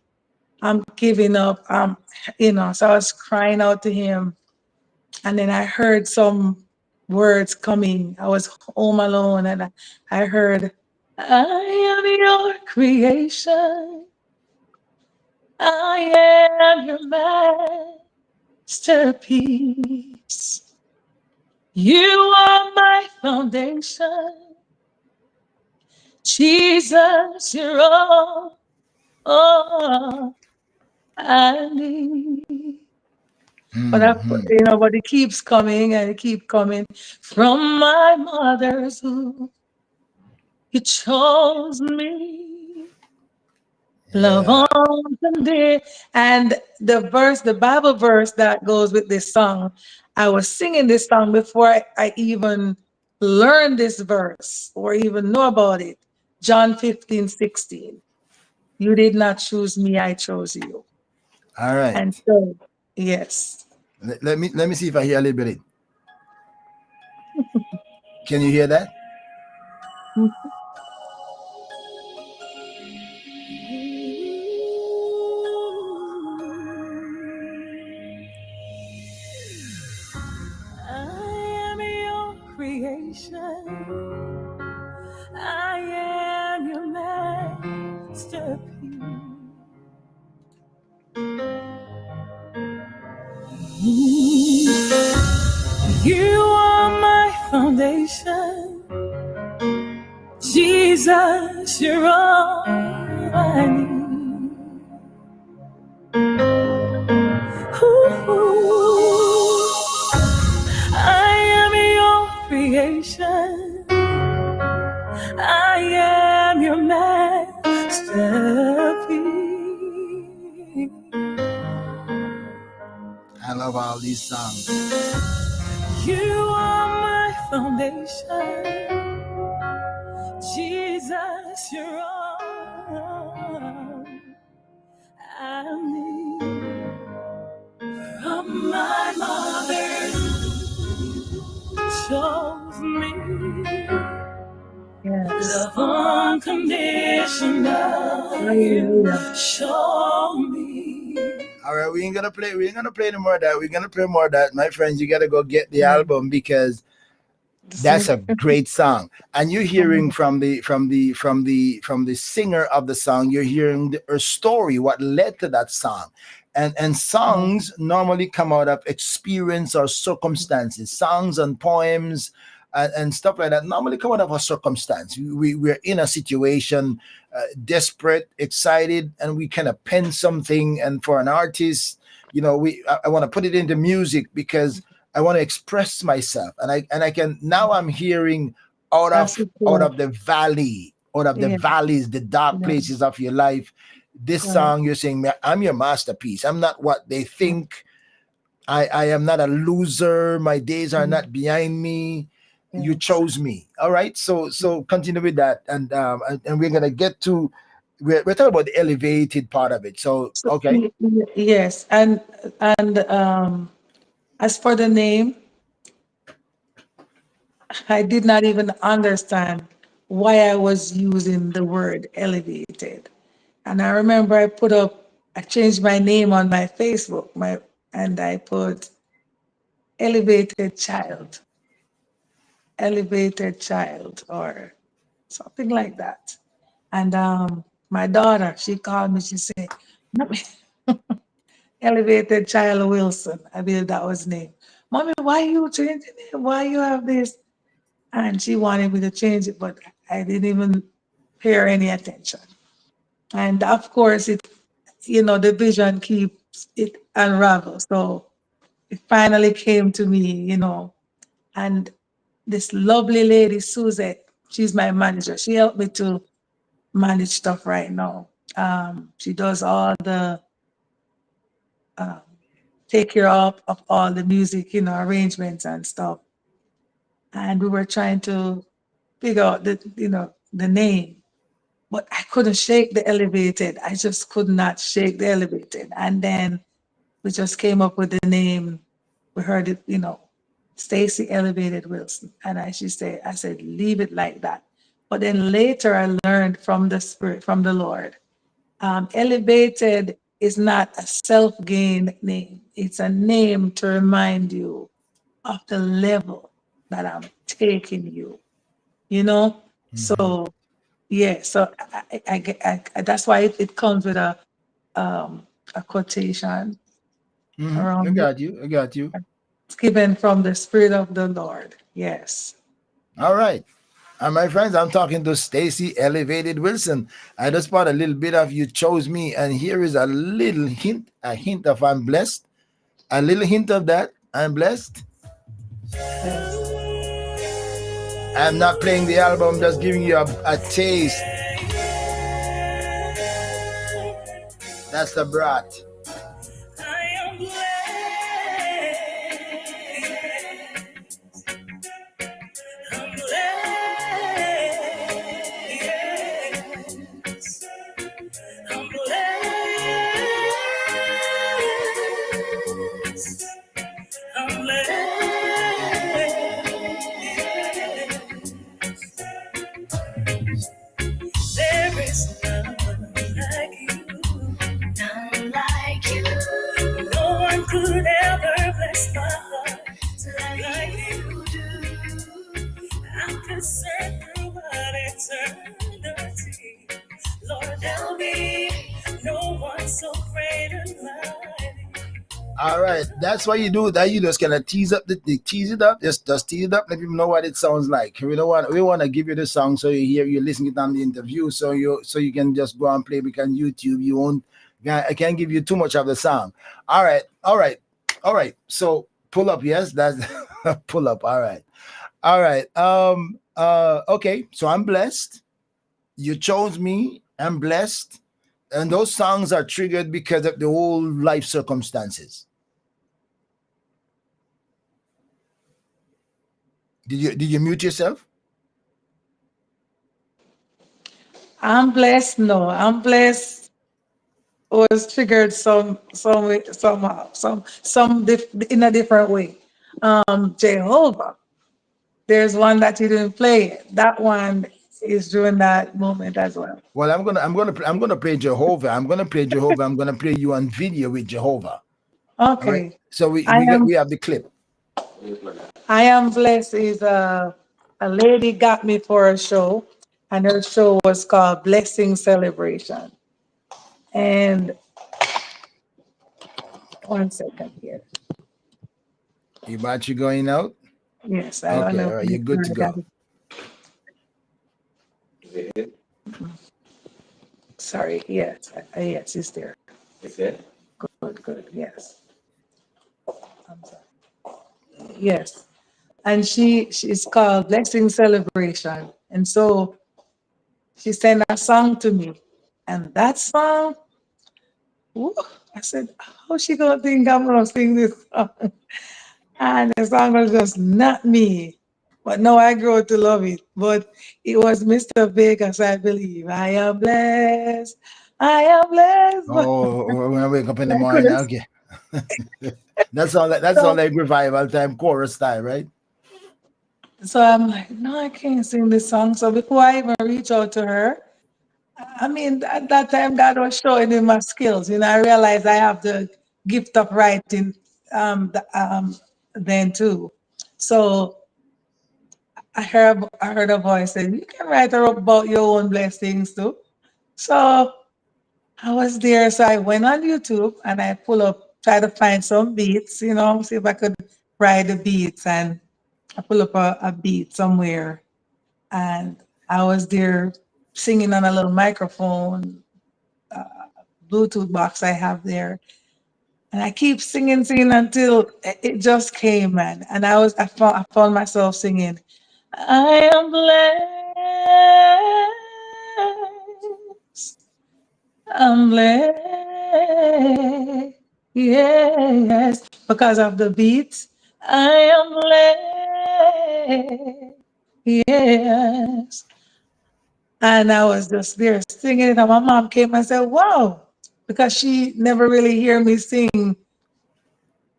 I'm giving up. So I was crying out to him. And then I heard some words coming. I was home alone, and I heard, I am your creation. I am your masterpiece. You are my foundation. Jesus, you're all I need. Mm-hmm. But it keeps coming and it keeps coming from my mother's womb. You chose me, love Yeah. on Sunday. And the Bible verse that goes with this song, I was singing this song before I even learned this verse or even know about it. John 15:16. You did not choose me, I chose you. All right. And so, yes. Let me see if I hear a little bit. Can you hear that? I am your creation. I am your masterpiece. You are my foundation. Jesus, you're all I need. Ooh, I am your creation. I am your masterpiece. I love all these songs. You are my foundation. Jesus, you're all I need. From my mother chose me. Yes. Love unconditional. You show me. All right, we ain't gonna play. We ain't gonna play any more of that. We're gonna play more of that, my friends. You gotta go get the album because The That's same. a great song, and you're hearing Mhm. from the singer of the song. You're hearing her story, what led to that song, and Yeah. songs normally come out of experience or circumstances. Songs and poems and stuff like that normally come out of a circumstance. We're in a situation, desperate, excited, and we kind of pen something. And for an artist, I want to put it into music because I want to express myself, and I can now. I'm hearing out That's of it. out Yeah. of the valley, out of the Yeah. valleys, the dark Yeah. places of your life. This Correct. song you're saying, I'm your masterpiece. I'm not what they think. I am not a loser. My days are Mhm. not behind me. You Yes. chose me. All right. So continue with that, and we're gonna get to. We're talking about the elevated part of it. So So, okay. yes, and as for the name, I did not even understand why I was using the word elevated. And I remember I changed my name on my Facebook, and I put elevated child, elevated child, or something like that. And my daughter, she called me, she said, "Mommy, elevated child Wilson." I believe that was his name. "Mommy, why you changing it? Why you have this?" And she wanted me to change it, but I didn't even pay her any attention. And of course, the vision keeps it unravel. So it finally came to me. And this lovely lady, Suzette, she's my manager. She helped me to manage stuff right now. She does all the um, take care of all the music, arrangements and stuff. And we were trying to figure out the name, but I couldn't shake the elevated. I just could not shake the elevated. And then we just came up with the name. We heard it, Stacy Elevated Wilson. And I said, leave it like that. But then later I learned from the Spirit, from the Lord, elevated is not a self-gain name. It's a name to remind you of the level that I'm taking you, you know? Mhm. So, yeah, so that's why it comes with a quotation I around it. got you. I got you. It's given from the Spirit of the Lord. Yes. All right. And my friends, I'm talking to Stacy Elevated Wilson. I just bought a little bit of You Chose Me, and here is a hint of I'm blessed. A little hint of that. I'm blessed. Yes. I'm not playing the album, just giving you a taste. That's the brat. There is none like you, none like you. No one could ever bless my heart like you do. I could search throughout eternity. Lord, there'll be no one so great and mighty. All right, that's what you do. That you just gonna tease it up, just tease it up, let people know what it sounds like. We want to give you the song so you listen it on the interview, so you can just go and play it on YouTube. You won't. I can't give you too much of the song. All right, all right, all right. So pull up, yes, that's pull up. All right, all right. Okay. So I'm blessed. You chose me. I'm blessed, and those songs are triggered because of the whole life circumstances. Did you mute yourself? I'm blessed. No, I'm blessed was triggered some way, somehow, in a different way. Jehovah. There's one that you didn't play. That one is during that moment as well. Well, I'm gonna play Jehovah. I'm gonna play Jehovah. I'm gonna play you on video with Jehovah. All right. Okay. So we I we got am we have the clip. I Am Blessed is a lady got me for a show, and her show was called Blessing Celebration. And one second here. You battery going out? Yes, I don't Okay, know all right, if you're good to I got go. it. Sorry, yes, yes, it's there. Good, good, yes. I'm sorry. Yes. And she's called Blessing Celebration. And so she sent a song to me. And that song, woo, I said, how she gonna think I'm gonna sing this song? And the song was just not me. But now I grow to love it. But it was Mr. Vegas, I believe. I am blessed. I am blessed. But Oh, when I wake up in the I morning, couldn't. okay. That's all So, like revival time, chorus time, right? so I'm like, no, I can't sing this song. So before I even reach out to her, I mean, at that time, God was showing me my skills. I realized I have the gift of writing then too. So I heard a voice saying, you can write about your own blessings too. So I was there. So I went on YouTube and I try to find some beats, see if I could write the beats. And I pull up a beat somewhere. And I was there singing on a little microphone, Bluetooth box I have there. And I keep singing, singing until it just came, man. And I found myself singing, I am blessed. I'm blessed. Yes. Because of the beats. I am blessed. Yes. And I was just there singing it. And my mom came and said, wow, because she never really hear me sing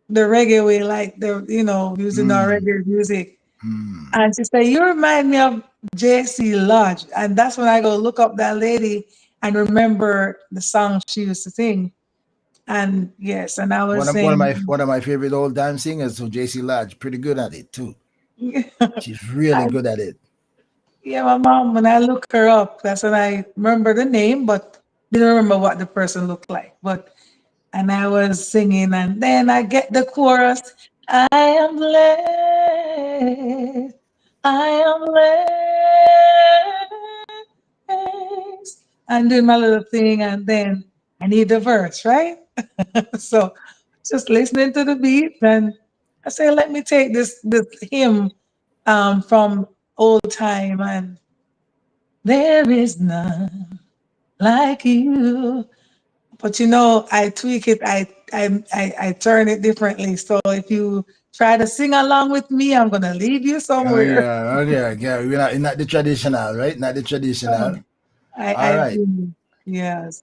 the reggae way, like using our Mm, reggae music. mm. And she said, you remind me of JC Lodge. And that's when I go look up that lady and remember the song she used to sing. And yes, and I One was of one of my saying, one of my favorite old time singers, so JC Lodge, pretty good at it too. She's really I, good at it. yeah, my mom, when I look her up, that's when I remember the name, but didn't remember what the person looked like. And I was singing, and then I get the chorus. I am blessed. I am blessed. I'm doing my little thing, and then I need the verse, right? So just listening to the beat, and I say, let me take this hymn from old time, and there is none like you. But I tweak it. I turn it differently. So if you try to sing along with me, I'm gonna lead you Oh somewhere. yeah, oh yeah, yeah. We're not the traditional, right? Not the So traditional. I All I right. do. Yes.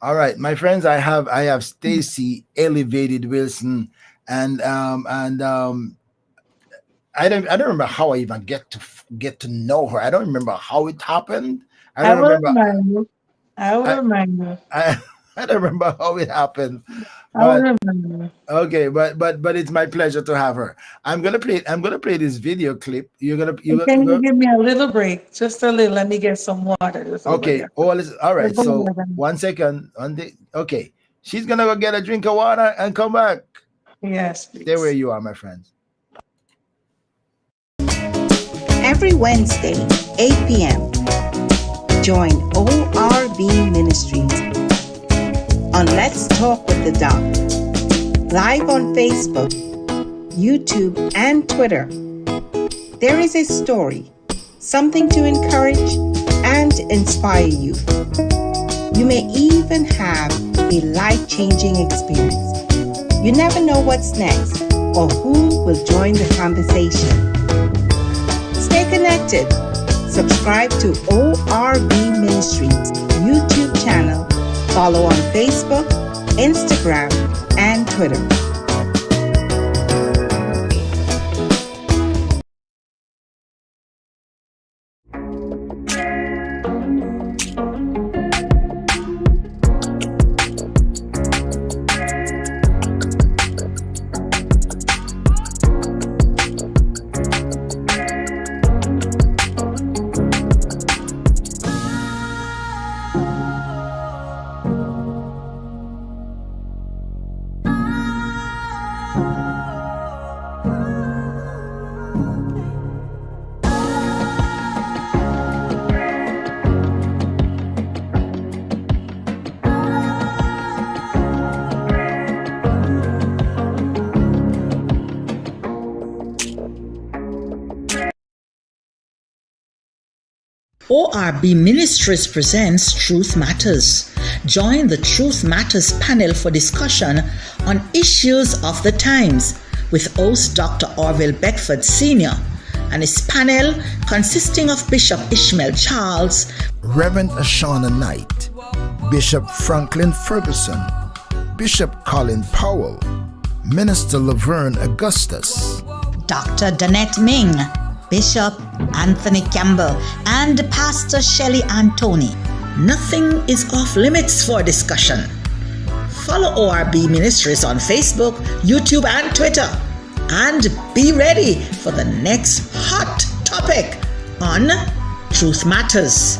All right, my friends, I have Stacy Elevated Wilson, and I don't remember how I even get to know her. I don't remember how it happened. I I don't will remember. remind you. I will I remind you. I, I don't remember how it happened, I will but remind you. okay, but it's my pleasure to have her. I'm gonna play this video clip. And can you give me a little break? Just a little. Let me get some water. Just over Okay, there. all Yeah, right. go So ahead. 1 second. Okay, she's gonna go get a drink of water and come back. Yes, Stay where please. you are, my friends. Every Wednesday, 8 p.m., join ORB Ministries on Let's Talk with the Doc, live on Facebook, YouTube, and Twitter. There is a story, something to encourage and inspire you. You may even have a life-changing experience. You never know what's next or who will join the conversation. Stay connected. Subscribe to ORB Ministries YouTube channel. Follow on Facebook, Instagram, and Twitter. ORB Ministries presents Truth Matters. Join the Truth Matters panel for discussion on issues of the times with host Dr. Orville Beckford Sr. and his panel consisting of Bishop Ishmael Charles, Reverend Ashana Knight, Bishop Franklin Ferguson, Bishop Colin Powell, Minister Laverne Augustus, Dr. Danette Ming, Bishop Anthony Campbell, and Pastor Shelley Antoni. Nothing is off limits for discussion. Follow ORB Ministries on Facebook, YouTube, and Twitter. And be ready for the next hot topic on Truth Matters.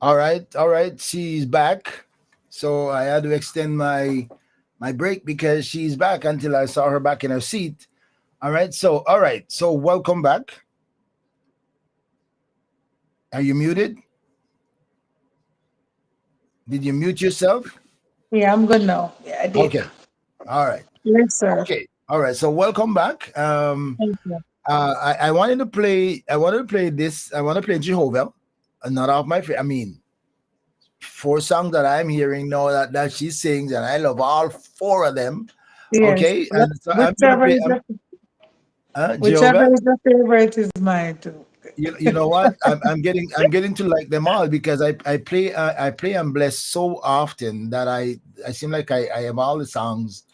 All right. She's back. So I had to extend my break because she's back until I saw her back in her seat. All right. So welcome back. Are you muted? Did you mute yourself? Yeah, I'm good now. Yeah, I did. Okay. All right. Yes, sir. Okay. All right. So welcome back. Thank you. I wanted to play this. I want to play Jehovah. Not off my I mean, 4 songs that I'm hearing now that she sings, and I love all 4 of them. Yes. Okay, and so I'm gonna Whichever play is whichever Jehovah. is your favorite is mine too. You know what? I'm getting to like them all because I play I'm blessed so often that I seem like I have all the songs.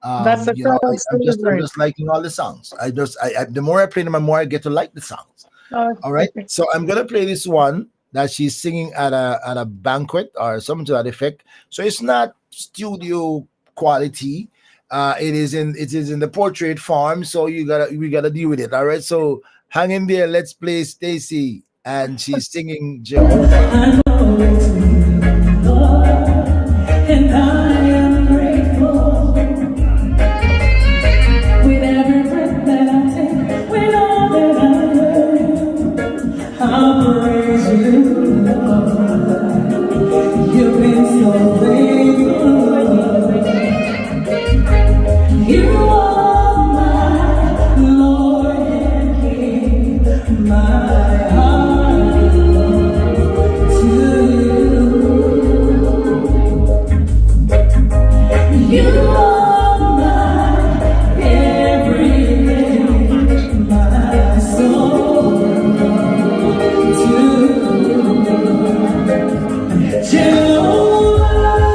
That's a You know, crowd I'm favorite. just liking all the songs. I the more I play them, the more I get to like the songs. All right. Okay. So I'm gonna play this one that she's singing at a banquet or something to that effect. So it's not studio quality. It is in the portrait form. So we gotta deal with it. All right. So hang in there. Let's play Stacy, and she's singing Jehovah. I know it's me, Lord, and I am grateful. With every breath that I take, with all that I do, I'll praise you, Lord. You've been so faithful. You are my Lord and King, my heart to you. You are my everything, my soul to Jehovah.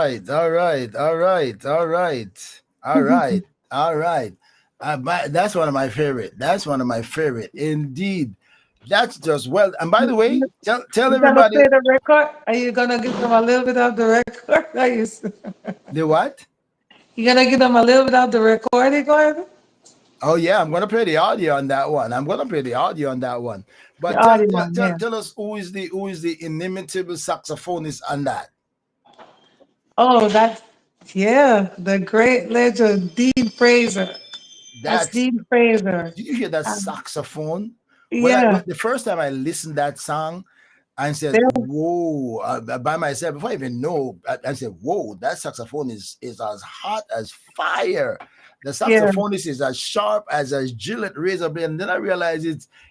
right, all right, all right, all right, all right, all right. That's one of my favorite. That's one of my favorite, indeed. That's just well. And by the way, tell You gonna everybody play the record? Are you gonna give them a little bit of the record? the what? You gonna give them a little bit of the recording, Gordon? Oh yeah, I'm gonna play the audio on that one. I'm gonna play the audio on that one. The But audio one, yeah. tell us who is the inimitable saxophonist on that? Oh, that's yeah, the great legend, Dean Fraser. That's That's Dean Fraser. Do you hear that Um, saxophone? yeah, The first time I listened that song, I said, there, "Whoa!" By myself, before I even know, I said, "Whoa!" That saxophone is as hot as fire. The yeah, saxophonist is as sharp as a Gillette razor blade. And then I realized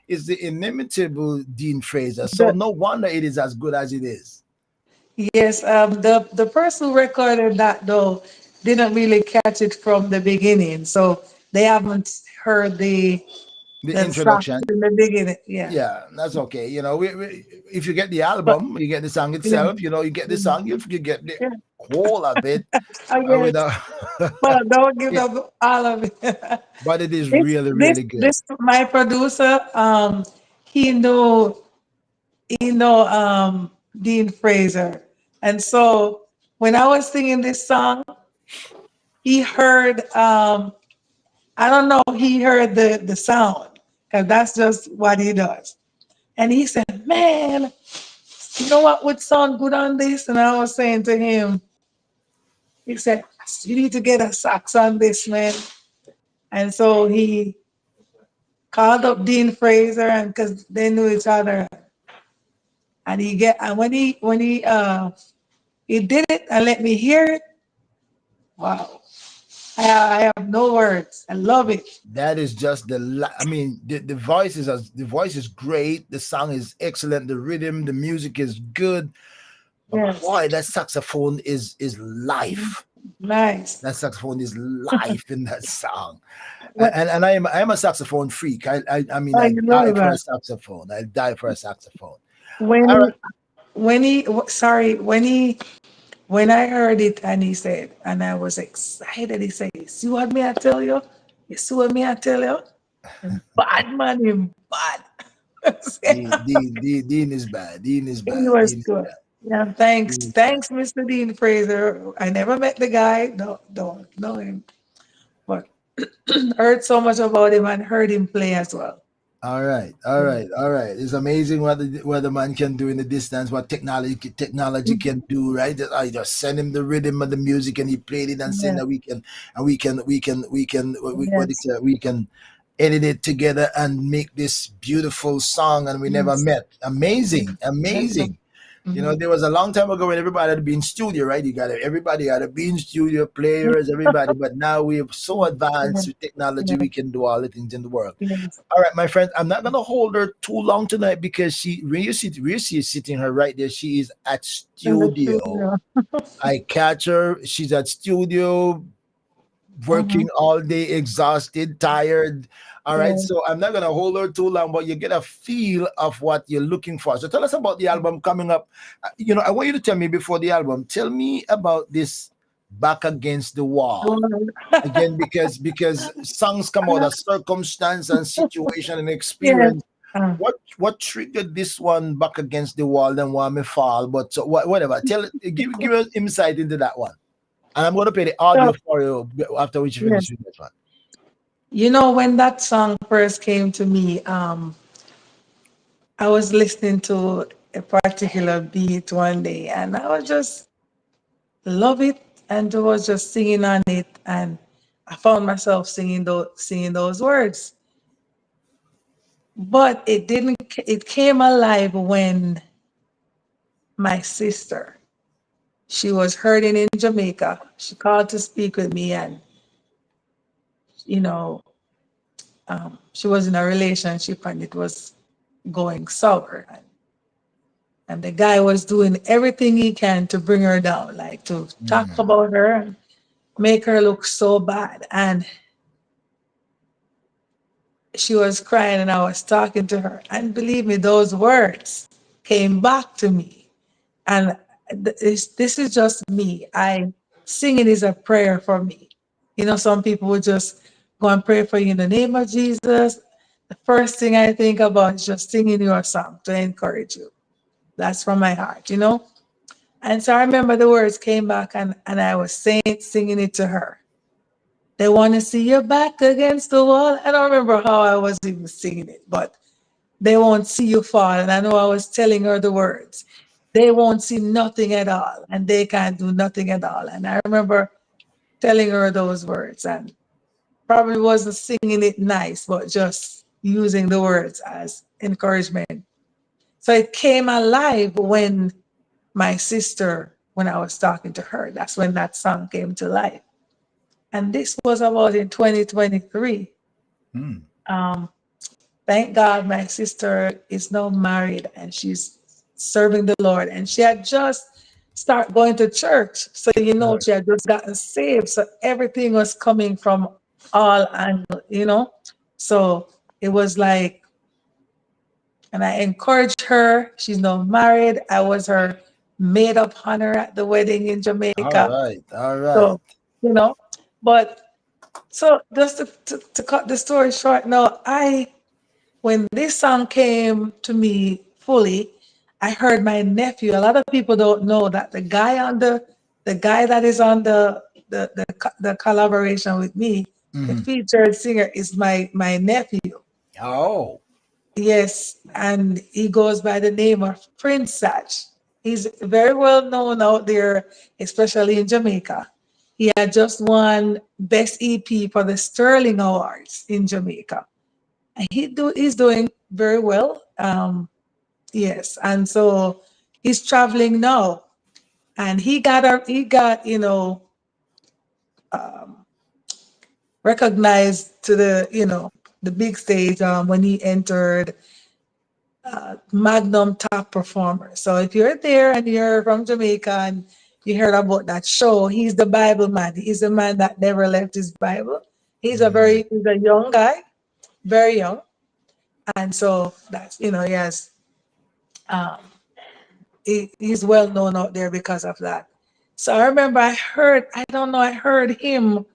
it's the inimitable Dean Fraser. So the, no wonder it is as good as it is. yes. The person who recorded that though didn't really catch it from the beginning, so they haven't heard The the sax introduction. in the beginning. Yeah, Yeah, that's okay. You know, if you get the but album, you get the song yeah, itself. You know, you get the mm, song, you get the yeah. whole of it I guess, without. but don't give Yeah, them all of it. but it is this really, this really good. this my producer. He know Dean Fraser, and so when I was singing this song, he heard I don't know, he heard the sound because that's just what he does. And he said, "Man, you know what would sound good on this?" And I was saying to him, he said, "You need to get a sax on this, man." And so he called up Dean Fraser, and because they knew each other, and he did it and let me hear it. Wow, I have no words. I love it. That is just I mean, the voice is the voice is great. The song is excellent. The rhythm, the music is good. But Yes, boy, that saxophone is life. nice. That saxophone is life in that song. What And I am a saxophone freak. I mean, I I die love for a that. saxophone. I die for a saxophone. When All right. sorry, when I heard it and he said, and I was excited, he said, "You see what me I tell you? You see what me I tell you? Bad man, him bad." Dean is bad. Dean is He bad. was Dean is good. bad. Yeah, Dean is bad. thanks, Mr. Dean Fraser. I never met the guy, don't know him, but heard so much about him and heard him play as well. All right, all right, all right. It's amazing what the man can do in the distance, what technology can do, right? I just send him the rhythm of the music and he played it and saying Yeah, that yes, we can edit it together and make this beautiful song and we never yes, met. yes, Amazing, yes. amazing. You know, Mhm. there was a long time ago when everybody had to be in studio, right? Everybody had to be in studio, players, everybody. But now we're so Yeah, advanced with technology, yeah, we can do all the things in the world. yes. All right, my friend, I'm not gonna hold her too long tonight because when you see sitting her right there, she is at In the studio. studio. I catch her, she's at studio, Mhm. working all day, exhausted, tired. All right, Yeah. so I'm not gonna hold her too long, but you get a feel of what you're looking for. So tell us about the album coming up. You know, I want you to tell me before the album. Tell me about this Back Against the Wall again, because songs come out of circumstance and situation and Yes. experience. Uh, What triggered this one Back Against the Wall then want me fall? But so, whatever. Give us insight into that one. And I'm gonna play the so, audio for you after we finish yes. with this one. When that song first came to me, I was listening to a particular beat one day and I was just love it and I was just singing on it and I found myself singing those words. But it came alive when my sister, she was hurting in Jamaica. She called to speak with me and you know, she was in a relationship and it was going sour. And the guy was doing everything he can to bring her down, like to talk Mm, about her and make her look so bad. And she was crying and I was talking to her. And believe me, those words came back to me. And this is just me. I singing is a prayer for me. Some people would just go and pray for you in the name of Jesus. The first thing I think about is just singing your song to encourage you. That's from my heart. And so I remember the words came back, and I was singing it to her. They want to see your back against the wall. I don't remember how I was even singing it, but they won't see you fall. And I know I was telling her the words. They won't see nothing at all, and they can't do nothing at all. And I remember telling her those words, and probably wasn't singing it nice, but just using the words as encouragement. So it came alive when I was talking to her. That's when that song came to life. And this was about in 2023. Mm. Um, Thank God my sister is now married and she's serving the Lord. And she had just started going to church. So, Right. she had just gotten saved. So everything was coming from all angles. So it was like, and I encouraged her. She's now married. I was her maid of honor at the wedding in All Jamaica. right. All right. So, you know, but so just to cut the story short, now when this song came to me fully, I heard my nephew. A lot of people don't know that the guy that is on the collaboration with me, the Mhm. featured singer is my nephew. Oh. Yes, and he goes by the name of Prince Satch. He's very well known out there, especially in Jamaica. He had just won Best EP for the Sterling Awards in Jamaica. And he's doing very well. Yes, and so he's traveling now, and he got um, recognized to the big stage when he entered Magnum Top Performer. So if you're there and you're from Jamaica and you heard about that show, he's the Bible man. He's the man that never left his Bible. Mm. He's a young guy, very young, and so that's he has um, he's well known out there because of that. So I remember I don't know, I heard him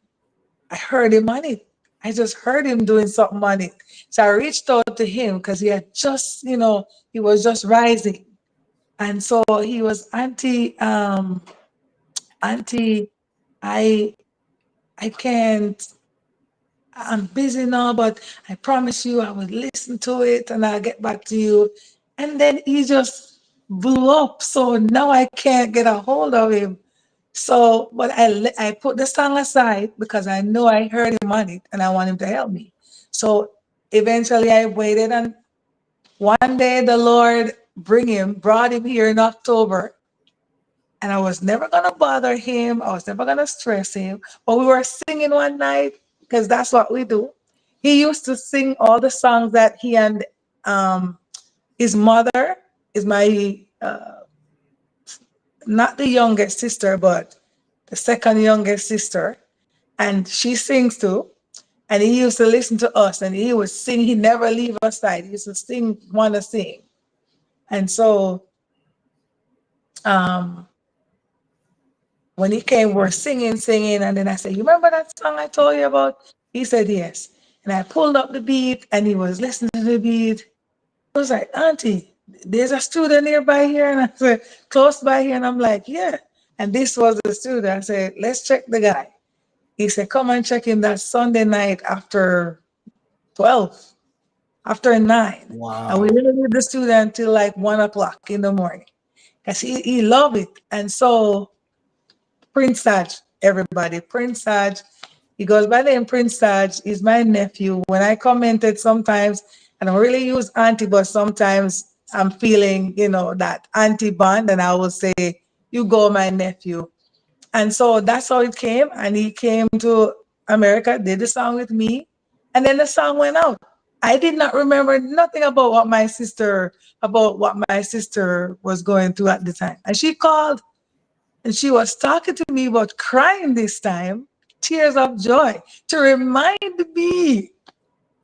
on it. I just heard him doing something on it. So I reached out to him because he had just, he was just rising. And so he was auntie, I I can't, I'm busy now, but I promise you I will listen to it and I'll get back to you. And then he just blew up. So now I can't get a hold of him. So, but I put the song aside because I know I heard him on it and I want him to help me. So eventually I waited, and one day the Lord brought him here in October, and I was never gonna bother him. I was never gonna stress him. But we were singing one night because that's what we do. He used to sing all the songs that he and um, his mother is my not the youngest sister, but the second youngest sister, and she sings too. And he used to listen to us, and he would sing. He never leave our side. He used to sing, want to sing, and so um, when he came, we're singing, and then I said, "You remember that song I told you about?" He said, "Yes." And I pulled up the beat, and he was listening to the beat. I was like, "Auntie, there's a student nearby here," and I said, "Close by here," and I'm like, "Yeah." And this was the student. I said, "Let's check the guy." He said, "Come and check him that Sunday night after 12, after 9." And we Wow. didn't leave the student until like 1 o'clock in the morning because he loved it. And so Prince Saj, everybody. Prince Saj, he goes by the name Prince Saj. He's my nephew. When I commented, sometimes I don't really use auntie, but sometimes I'm feeling, that auntie bond, and I will say, "You go, my nephew." And so that's how it came. And he came to America, did the song with me, and then the song went out. I did not remember nothing about what my sister was going through at the time. And she called and she was talking to me about crying this time, tears of joy, to remind me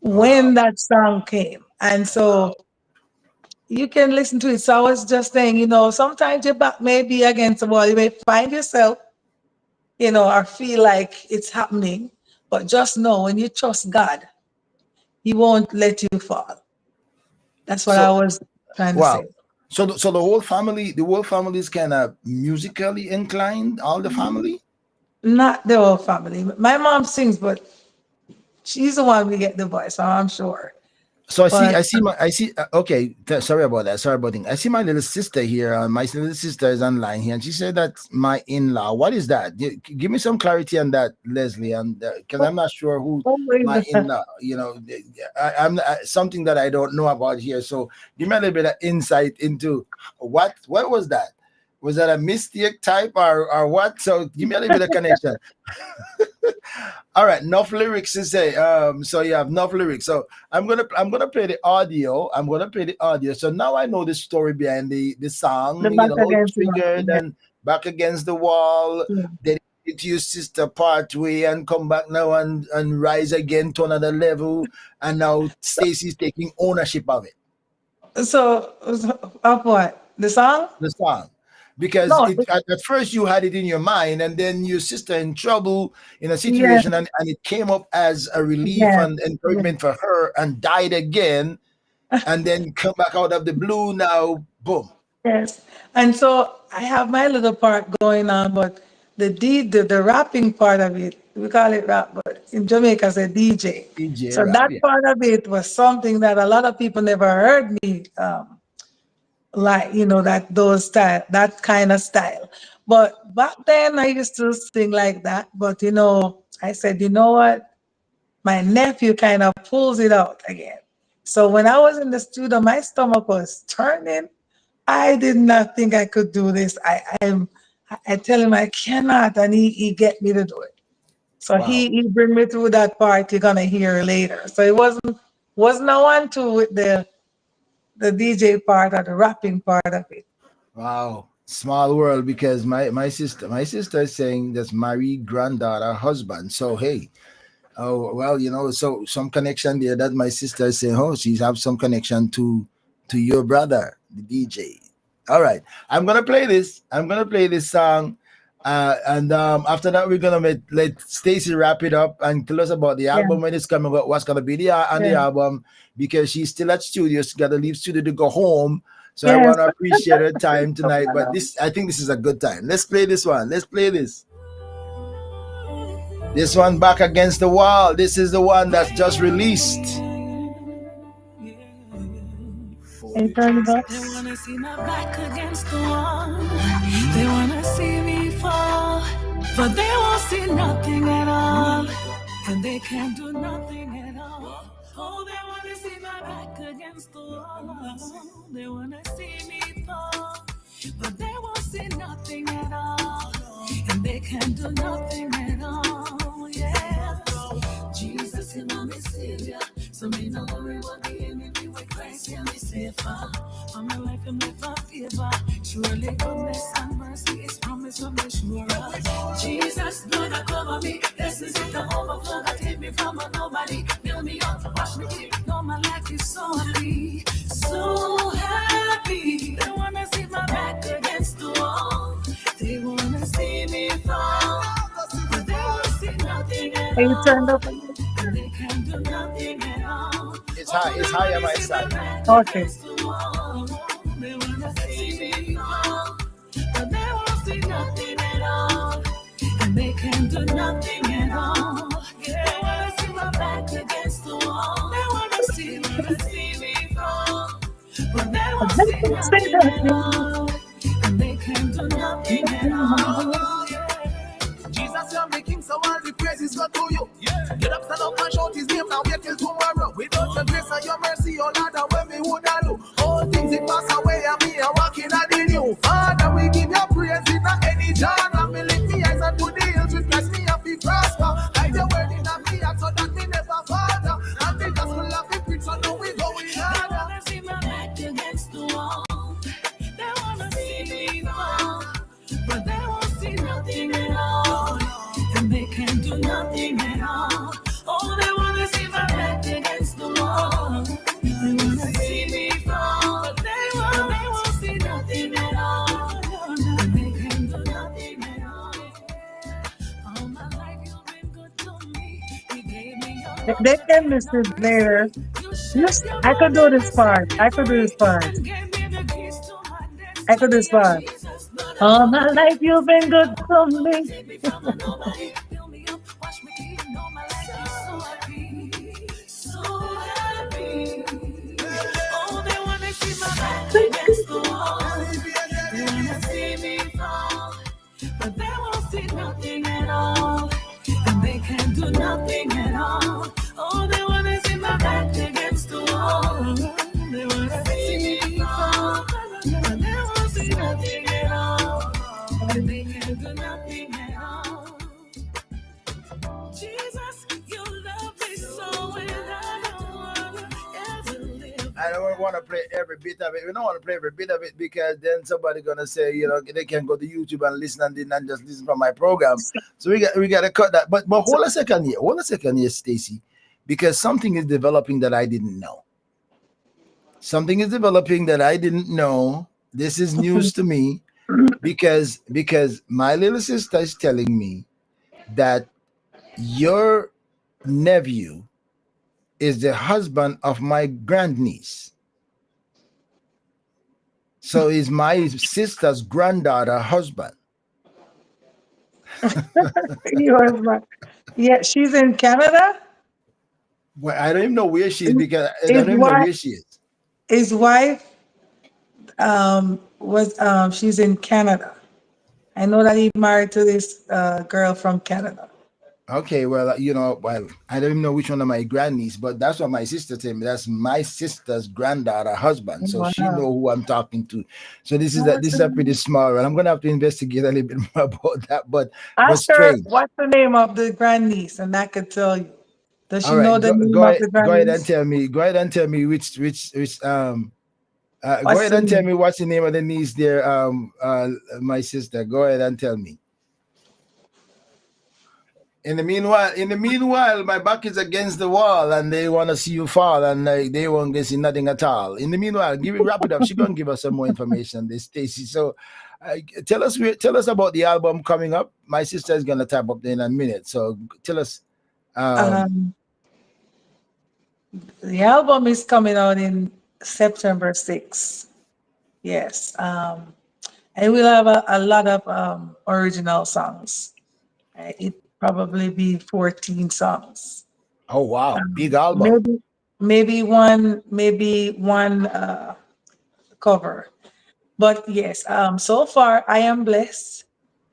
Wow. when that song came. And so you can listen to it. So I was just saying, sometimes your back may be against the wall. You may find yourself, or feel like it's happening. But just know when you trust God, He won't let you fall. That's what I So was trying to wow. say. So the whole family is kind of musically inclined. All the family. Not the whole family. My mom sings, but she's the one we get the voice, so I'm sure. So But I see. Okay, sorry about that. Sorry about that. I see my little sister here. My little sister is online here, and she said that's my in-law. What is that? Give me some clarity on that, Leslie, and because I'm not sure who oh my my God. in-law. I'm something that I don't know about here. So give me a little bit of insight into what was that? Was that a mistake type or what? So give me a little bit of connection. All right, enough lyrics to say. So you have enough lyrics. So I'm gonna play the audio. I'm gonna play the audio. So now I know the story behind the The song. back against the wall. Triggered Yeah. and back against the wall. Yeah. Dedicated to your sister part way and come back now and rise again to another level. And now Stacy's taking ownership of it. So, of what? The song? The song. Because No. at first you had it in your mind, and then your sister in trouble in a Yes, situation, and it came up as a relief yes, and yes, encouragement for her, and died again, and then come back out of the blue. Now, boom, yes. And so I have my little part going on, but the rapping part of it, we call it rap, but in Jamaica, it's a DJ. DJ So rap, that yeah. part of it was something that a lot of people never heard me like, that kind of style. But back then I used to sing like that. But I said, you know what? My nephew kind of pulls it out again. So when I was in the studio, my stomach was turning. I did not think I could do this. I tell him I cannot, and he get me to do it. So he Wow, he bring me through that part. You're gonna hear later. So it wasn't a 1-2 with the DJ part or the rapping part of it. wow, small world. Because my sister is saying that's married granddaughter husband. So hey, oh well, so some connection there. That my sister is saying, oh, she's have some connection to your brother, the DJ. All right, I'm gonna play this song, and after that we're gonna let Stacy wrap it up and tell us about the Yeah, album when it's coming, about what's gonna be on the yeah, album, because she's still at studio. She's gotta leave studio to go home. So I yes. want to appreciate her time tonight. But I think this is a good time. Let's play this one. Let's play this. This one, Back Against the Wall. This is the one that's just released. And turn it up. They wanna see my back against the wall. They wanna see me fall, but they won't see nothing at all, and they can't do nothing at all. Oh, they wanna see my back against the wall. They wanna see me fall, but they won't see nothing at all, and they can't do nothing at all. Yeah. Jesus, you know me savior. So me no worry about the enemy with Christ, yeah, me safer. For my life and make my favor. Surely goodness and mercy is promised from the sure. Jesus, blood that cover me. Blessings in the overflow that take me from a nobody. Build me up, wash me clean. Know my life is so happy, so happy. They wanna see my back against the wall. They wanna see me fall, but they won't see nothing at And you turned all. up again. They can do nothing at all. It's high. It's high on my side. Okay. They wanna see me fall, but they won't see nothing at all. And they can do nothing at all. They wanna see my back against the wall. They wanna see me fall, but they But won't then see you say nothing that at all. And they can do nothing at all. Yeah. Jesus, you're making so all the praises go to you. Yeah. Get up, stand up and shout his name now, wait till tomorrow. Without your grace and your mercy, oh Lord, what we would I do? All things it pass away and me are walking at the new. Father, we give you praise in any genre. Me lift me eyes and to the hills with bless me and be prosper. Like your word in a me heart so that me never falter. And the gospel of the preach, so now we going They harder. wanna see my back against the wall. They wanna see me fall, but they won't see nothing at all, and they can do nothing at all. Oh, they wanna see my back They can listen later. Yes, I could do this part. I could do this part. I could do this part. All my life you've been good to me. Oh, they wanna see my back against the wall. They wanna see me fall, but they won't see nothing at all. And they can't do nothing at all. Oh, they wanna see my back against the wall. They wanna see me fall, but they won't see nothing at all. And they can't do nothing at all. Jesus, you love me so, and I don't wanna ever live. I don't want to play every bit of it. We don't want to play every bit of it because then somebody gonna say, they can go to YouTube and listen and then just listen from my program. So we got to cut that. But hold a second here, Stacy, because something is developing that I didn't know. Something is developing that I didn't know. This is news to me because my little sister is telling me that your nephew is the husband of my grandniece. So is my sister's granddaughter husband. Yours, yeah, she's in Canada. Well, I don't even know where she is because I His don't even know wife, where she is. his wife, was she's in Canada. I know that he married to this girl from Canada. Okay, well, I don't even know which one of my grandniece, but that's what my sister told me. That's my sister's granddaughter husband, so she Wow. know who I'm talking to. So this is a pretty small one. I'm gonna have to investigate a little bit more about that, but Ask her strange. what's the name of the grandniece, and I could tell you. Does All she know right, the go name go of ahead, the go ahead and grandniece? tell me. Go ahead and tell me which go What's ahead the and tell name? me what's the name of the niece there. My sister. Go ahead and tell me. In the meanwhile, my back is against the wall, and they want to see you fall, and they won't get see nothing at all. In the meanwhile, wrap it up. She gonna give us some more information, this Stacy. So, tell us about the album coming up. My sister is gonna tap up there in a minute. So, tell us. Um, Um, the album is coming out in September 6th. Yes. And we'll have a lot of original songs. It probably be 14 songs. oh wow, big album. Maybe maybe one cover. But yes, so far I am blessed.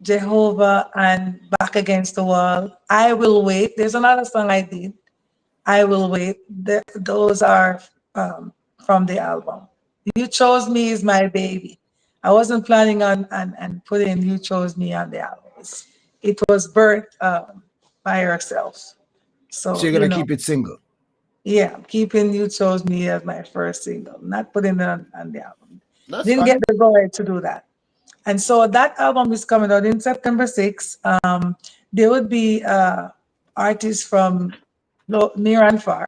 Jehovah and Back Against the Wall. I Will Wait. There's another song I did. I Will Wait. Those are um, from the album. You Chose Me is my baby. I wasn't planning on putting You Chose Me on the album. It was birthed by herself. So So, you're gonna keep it single. yeah, I'm keeping You Chose Me as my first single, not putting it on the album. That's Didn't get fine. the go to do that. And so that album is coming out in September 6th. There would be artists from near and far.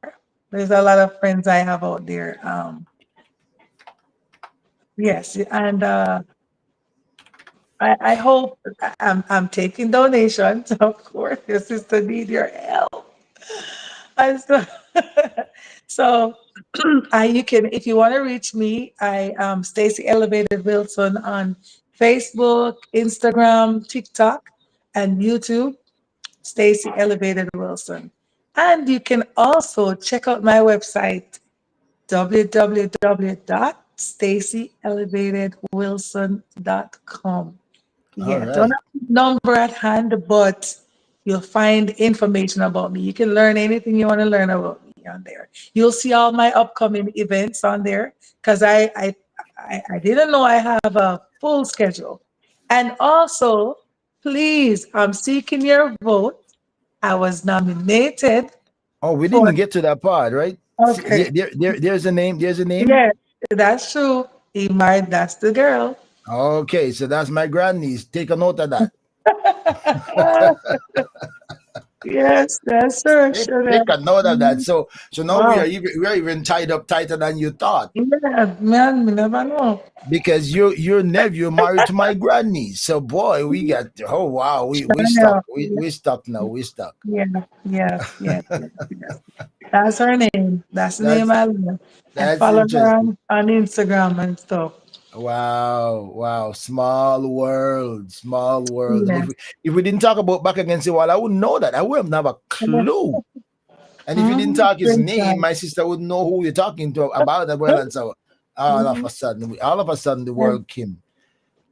There's a lot of friends I have out there. Yes, and I hope I'm taking donations, of course. Your sister need your help. And so, so you can, if you want to reach me, I am Stacy Elevated Wilson on Facebook, Instagram, TikTok, and YouTube. Stacy Elevated Wilson. And you can also check out my website, www.stacyelevatedwilson.com. All Yeah, don't right. have the number at hand, but you'll find information about me. You can learn anything you want to learn about me on there. You'll see all my upcoming events on there because I didn't know I have a full schedule. And also, please, I'm seeking your vote. I was nominated Oh, we for, didn't get to that part, right? See, okay, there's a name. There's a name. yeah, that's true. Imai, that's the girl. Okay, so that's my grandniece. Take a note of that. Yes, yes, sir. Sure. Take a note of that. Mhm. So now Wow. we are even tied up tighter than you thought Yeah, man, me never know. because your nephew married to my grandniece. So boy, we got oh wow, we stuck. Chanel. We stuck now. We stuck. Yeah, yes, yes, yes, yes. That's her name. That's the name That's I love. I that's follow her interesting. on Instagram and stuff. Wow, wow, small world, small world. And Yes. if we didn't talk about back against the wall, I wouldn't know that. I wouldn't have a clue. And if you didn't Mm-hmm. talk his Great name, time. my sister would know who you're talking to about as well. And so Mhm. all of a sudden, the And world came.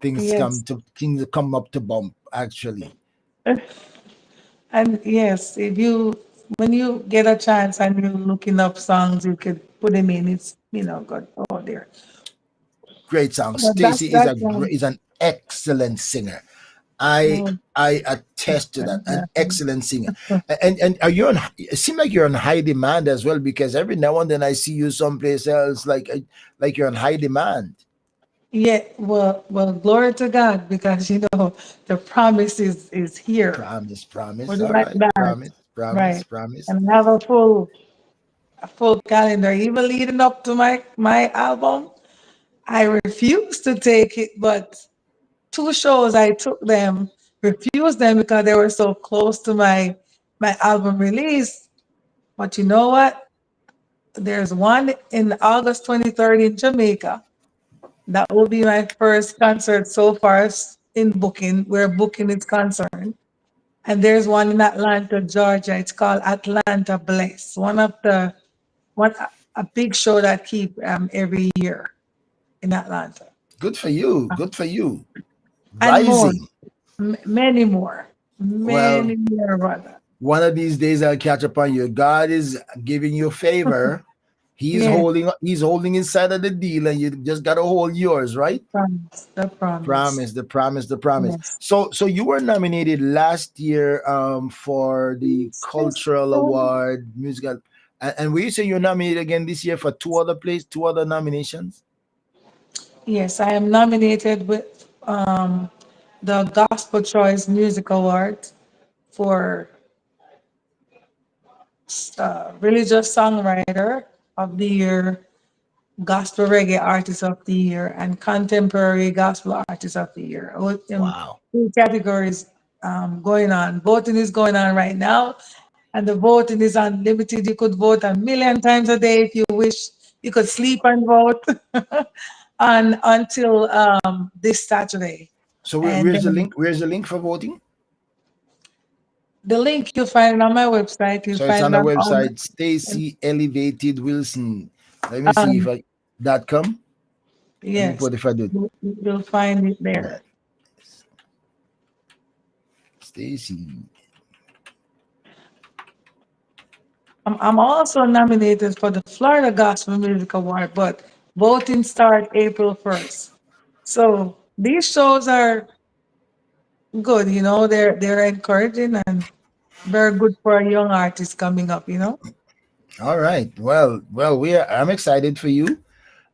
yes, Things come up to bump. Actually, and yes, if you when you get a chance and you're looking up songs, you could put them in. It's good. Oh there. great song. But that's Stacy is is an excellent singer. I oh, I attest to that. An that's- excellent singer. And are you on? It seems like you're on high demand as well because every now and then I see you someplace else like you're on high demand. yeah. Well, glory to God because the promise is here. Promise, promise. Put it All like right, that, promise, promise, right? promise. And I have a full calendar, even leading up to my album. I refused to take it, but two shows I took them, refused them because they were so close to my album release. But you know what? There's one in August 23rd in Jamaica. That will be my first concert so far in booking, where booking is concerned. And there's one in Atlanta, Georgia. It's called Atlanta Bless. One a big show that keep every year in Atlanta, Good for you. Good for you. and more, Rising. many Well, more, brother. one of these days I'll catch up on you. God is giving you favor. Yeah, He's holding his side of the deal and you just gotta hold yours, right? promise, the promise. Promise, the promise, the promise. Yes. So you were nominated last year for the cultural award musical, and will you say you're nominated again this year for two other nominations? Yes, I am nominated with the Gospel Choice Music Award for Religious Songwriter of the Year, Gospel Reggae Artist of the Year, and Contemporary Gospel Artist of the Year. Wow. Two categories going on. Voting is going on right now, and the voting is unlimited. You could vote a million times a day if you wish. You could sleep and vote on until this Saturday. So And where's the then link? Where's the link for voting? the link you'll find it on my website. You'll So it's find on it the on all website Stacy Elevated Wilson. Let me see if um, I dot com. Let me yes, put if I do. you'll find it Yeah, there. Stacy. I'm also nominated for the Florida Gospel Music Award, but voting start April 1st. So these shows are good, they're encouraging and very good for a young artist coming up. All right. Well, I'm excited for you.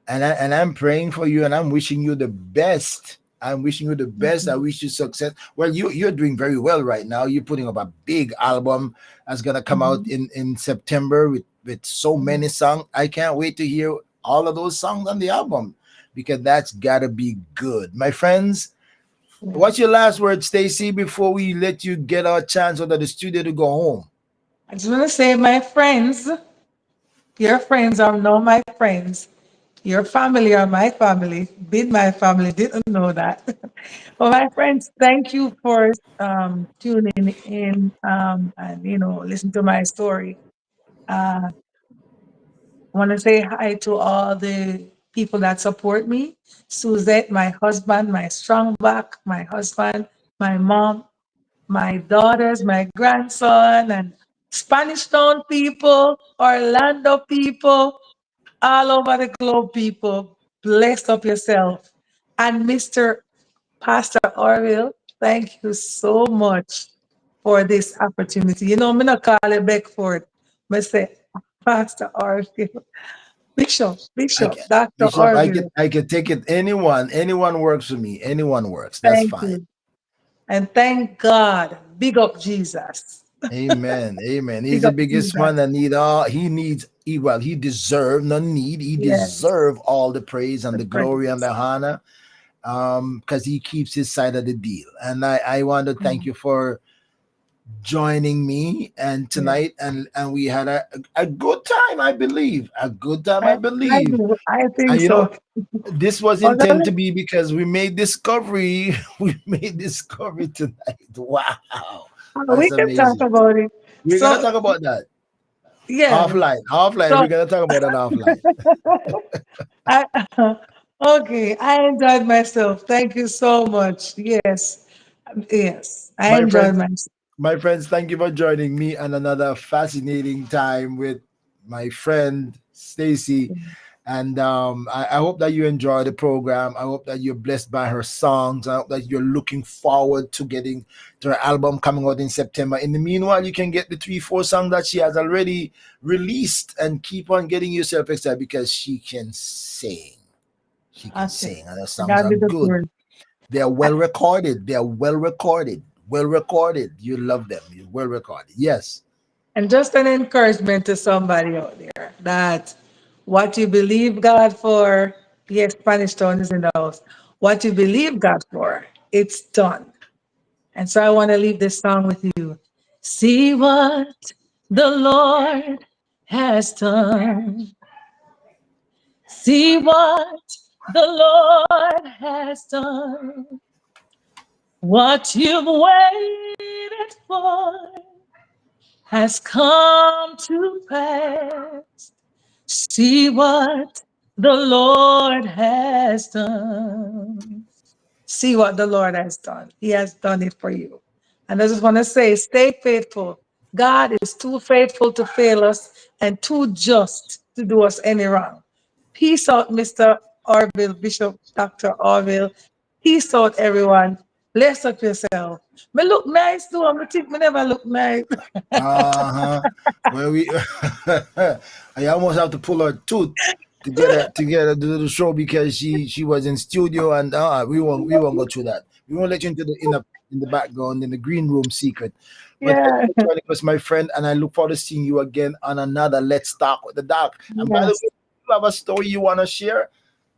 And I'm praying for you and I'm wishing you the best. I'm wishing you the best. I wish you success. Well, you're doing very well right now. You're putting up a big album that's gonna come out Mhm. in September with so many songs. I can't wait to hear all of those songs on the album because that's gotta be good. My friends, what's your last word, Stacy, before we let you get our chance out of the studio to go home? I just want to say, my friends, your friends are now my friends. Your family are my family. Been my family, didn't know that. Well, my friends, thank you for tuning in and listen to my story. Uh, I want to say hi to all the people that support me. Suzette, my husband, my strong back, my husband, my mom, my daughters, my grandson, and Spanish Town people, Orlando people, all over the globe people. Bless up yourself. And Mr. Pastor Orville, thank you so much for this opportunity. I'm not call it Beckford. I say Pastor Orville. I Bishop, can Dr. Bishop, Orville, I could take it. Anyone works for me. Anyone works. That's thank fine. you. And thank God. Big up Jesus. Amen. Amen. He's Big the up to biggest God. one that need all he needs. He deserve, not need. He Yes, deserve all the praise and the the glory and praise. the honor. Because he keeps his side of the deal. And I want to thank Mm. you for joining me and Yeah, tonight, and we had a good time, I believe. A good time, I, I I believe. do. I think And so. this was Oh, intended to no, be because we made discovery. We made discovery tonight. Wow. we That's can talk amazing. about it. We're gonna So, talk about that. yeah. Offline. Offline. We're So, gonna talk about that offline. I, okay, I enjoyed myself. Thank you so much. Yes, yes, I My enjoyed friends, myself. thank you for joining me on another fascinating time with my friend Stacy. And I hope that you enjoy the program. I hope that you're blessed by her songs. I hope that you're looking forward to getting to her album coming out in September. In the meanwhile, you can get the 3, 4 songs that she has already released and keep on getting yourself excited because she can sing. She can Okay, sing, and her I songs gotta are be the good. word. They are well recorded. They are well recorded. Well recorded. You love them. You're well recorded. Yes. And just an encouragement to somebody out there that what you believe God for, yes, Spanish Town is in the house. What you believe God for, it's done. And so I want to leave this song with you. See what the Lord has done. See what the Lord has done. What you've waited for has come to pass. See what the Lord has done. See what the Lord has done. He has done it for you. And I just want to say, stay faithful. God is too faithful to fail us and too just to do us any wrong. Peace out, Mr. Orville, Bishop Dr. Orville. Peace out, everyone. Bless up yourself. Me look nice too. I think me never look nice. Uh-huh. Well, we I almost have to pull her tooth to get her to do the show because she was in studio and we won't go through that. We won't let you into the in the background in the green room secret. But thank Yeah. you for joining us, my friend, and I look forward to seeing you again on another Let's Talk with the Doc. And by the way, Yes. if you have a story you want to share,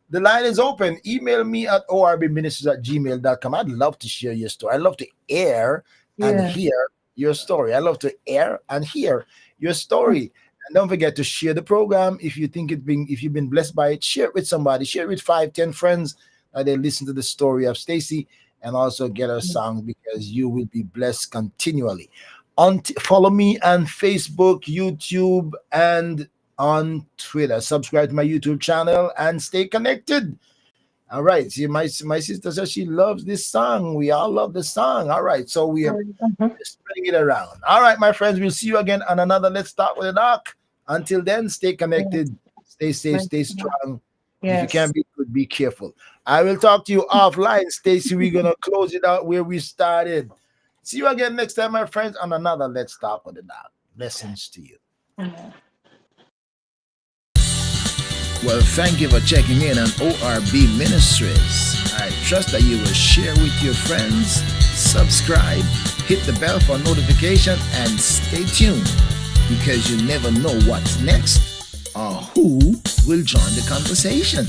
the line is open. Email me at orbministries@gmail.com. I'd love to share your story. I'd love to air and Yeah. hear your story. I love to air and hear your story. And don't forget to share the program. If you think if you've been blessed by it, share it with somebody. Share it with 5, 10 friends that they listen to the story of Stacy and also get her songs because you will be blessed continually. Follow me on Facebook, YouTube, and on Twitter. Subscribe to my YouTube channel and stay connected. All right. See, my sister says she loves this song. We all love the song. All right. So we are Mhm. spreading it around. All right, my friends. We'll see you again on another Let's Start with the Doc. Until then, stay Yes. connected, stay safe, Thank stay you. strong. And if you Yes. can't be good, be careful. I will talk to you offline, Stacy. We're gonna close it out where we started. See you again next time, my friends, on another Let's Talk with the Doc. Blessings to you. Mhm. Well, thank you for checking in on ORB Ministries. I trust that you will share with your friends, subscribe, hit the bell for notification, and stay tuned because you never know what's next or who will join the conversation.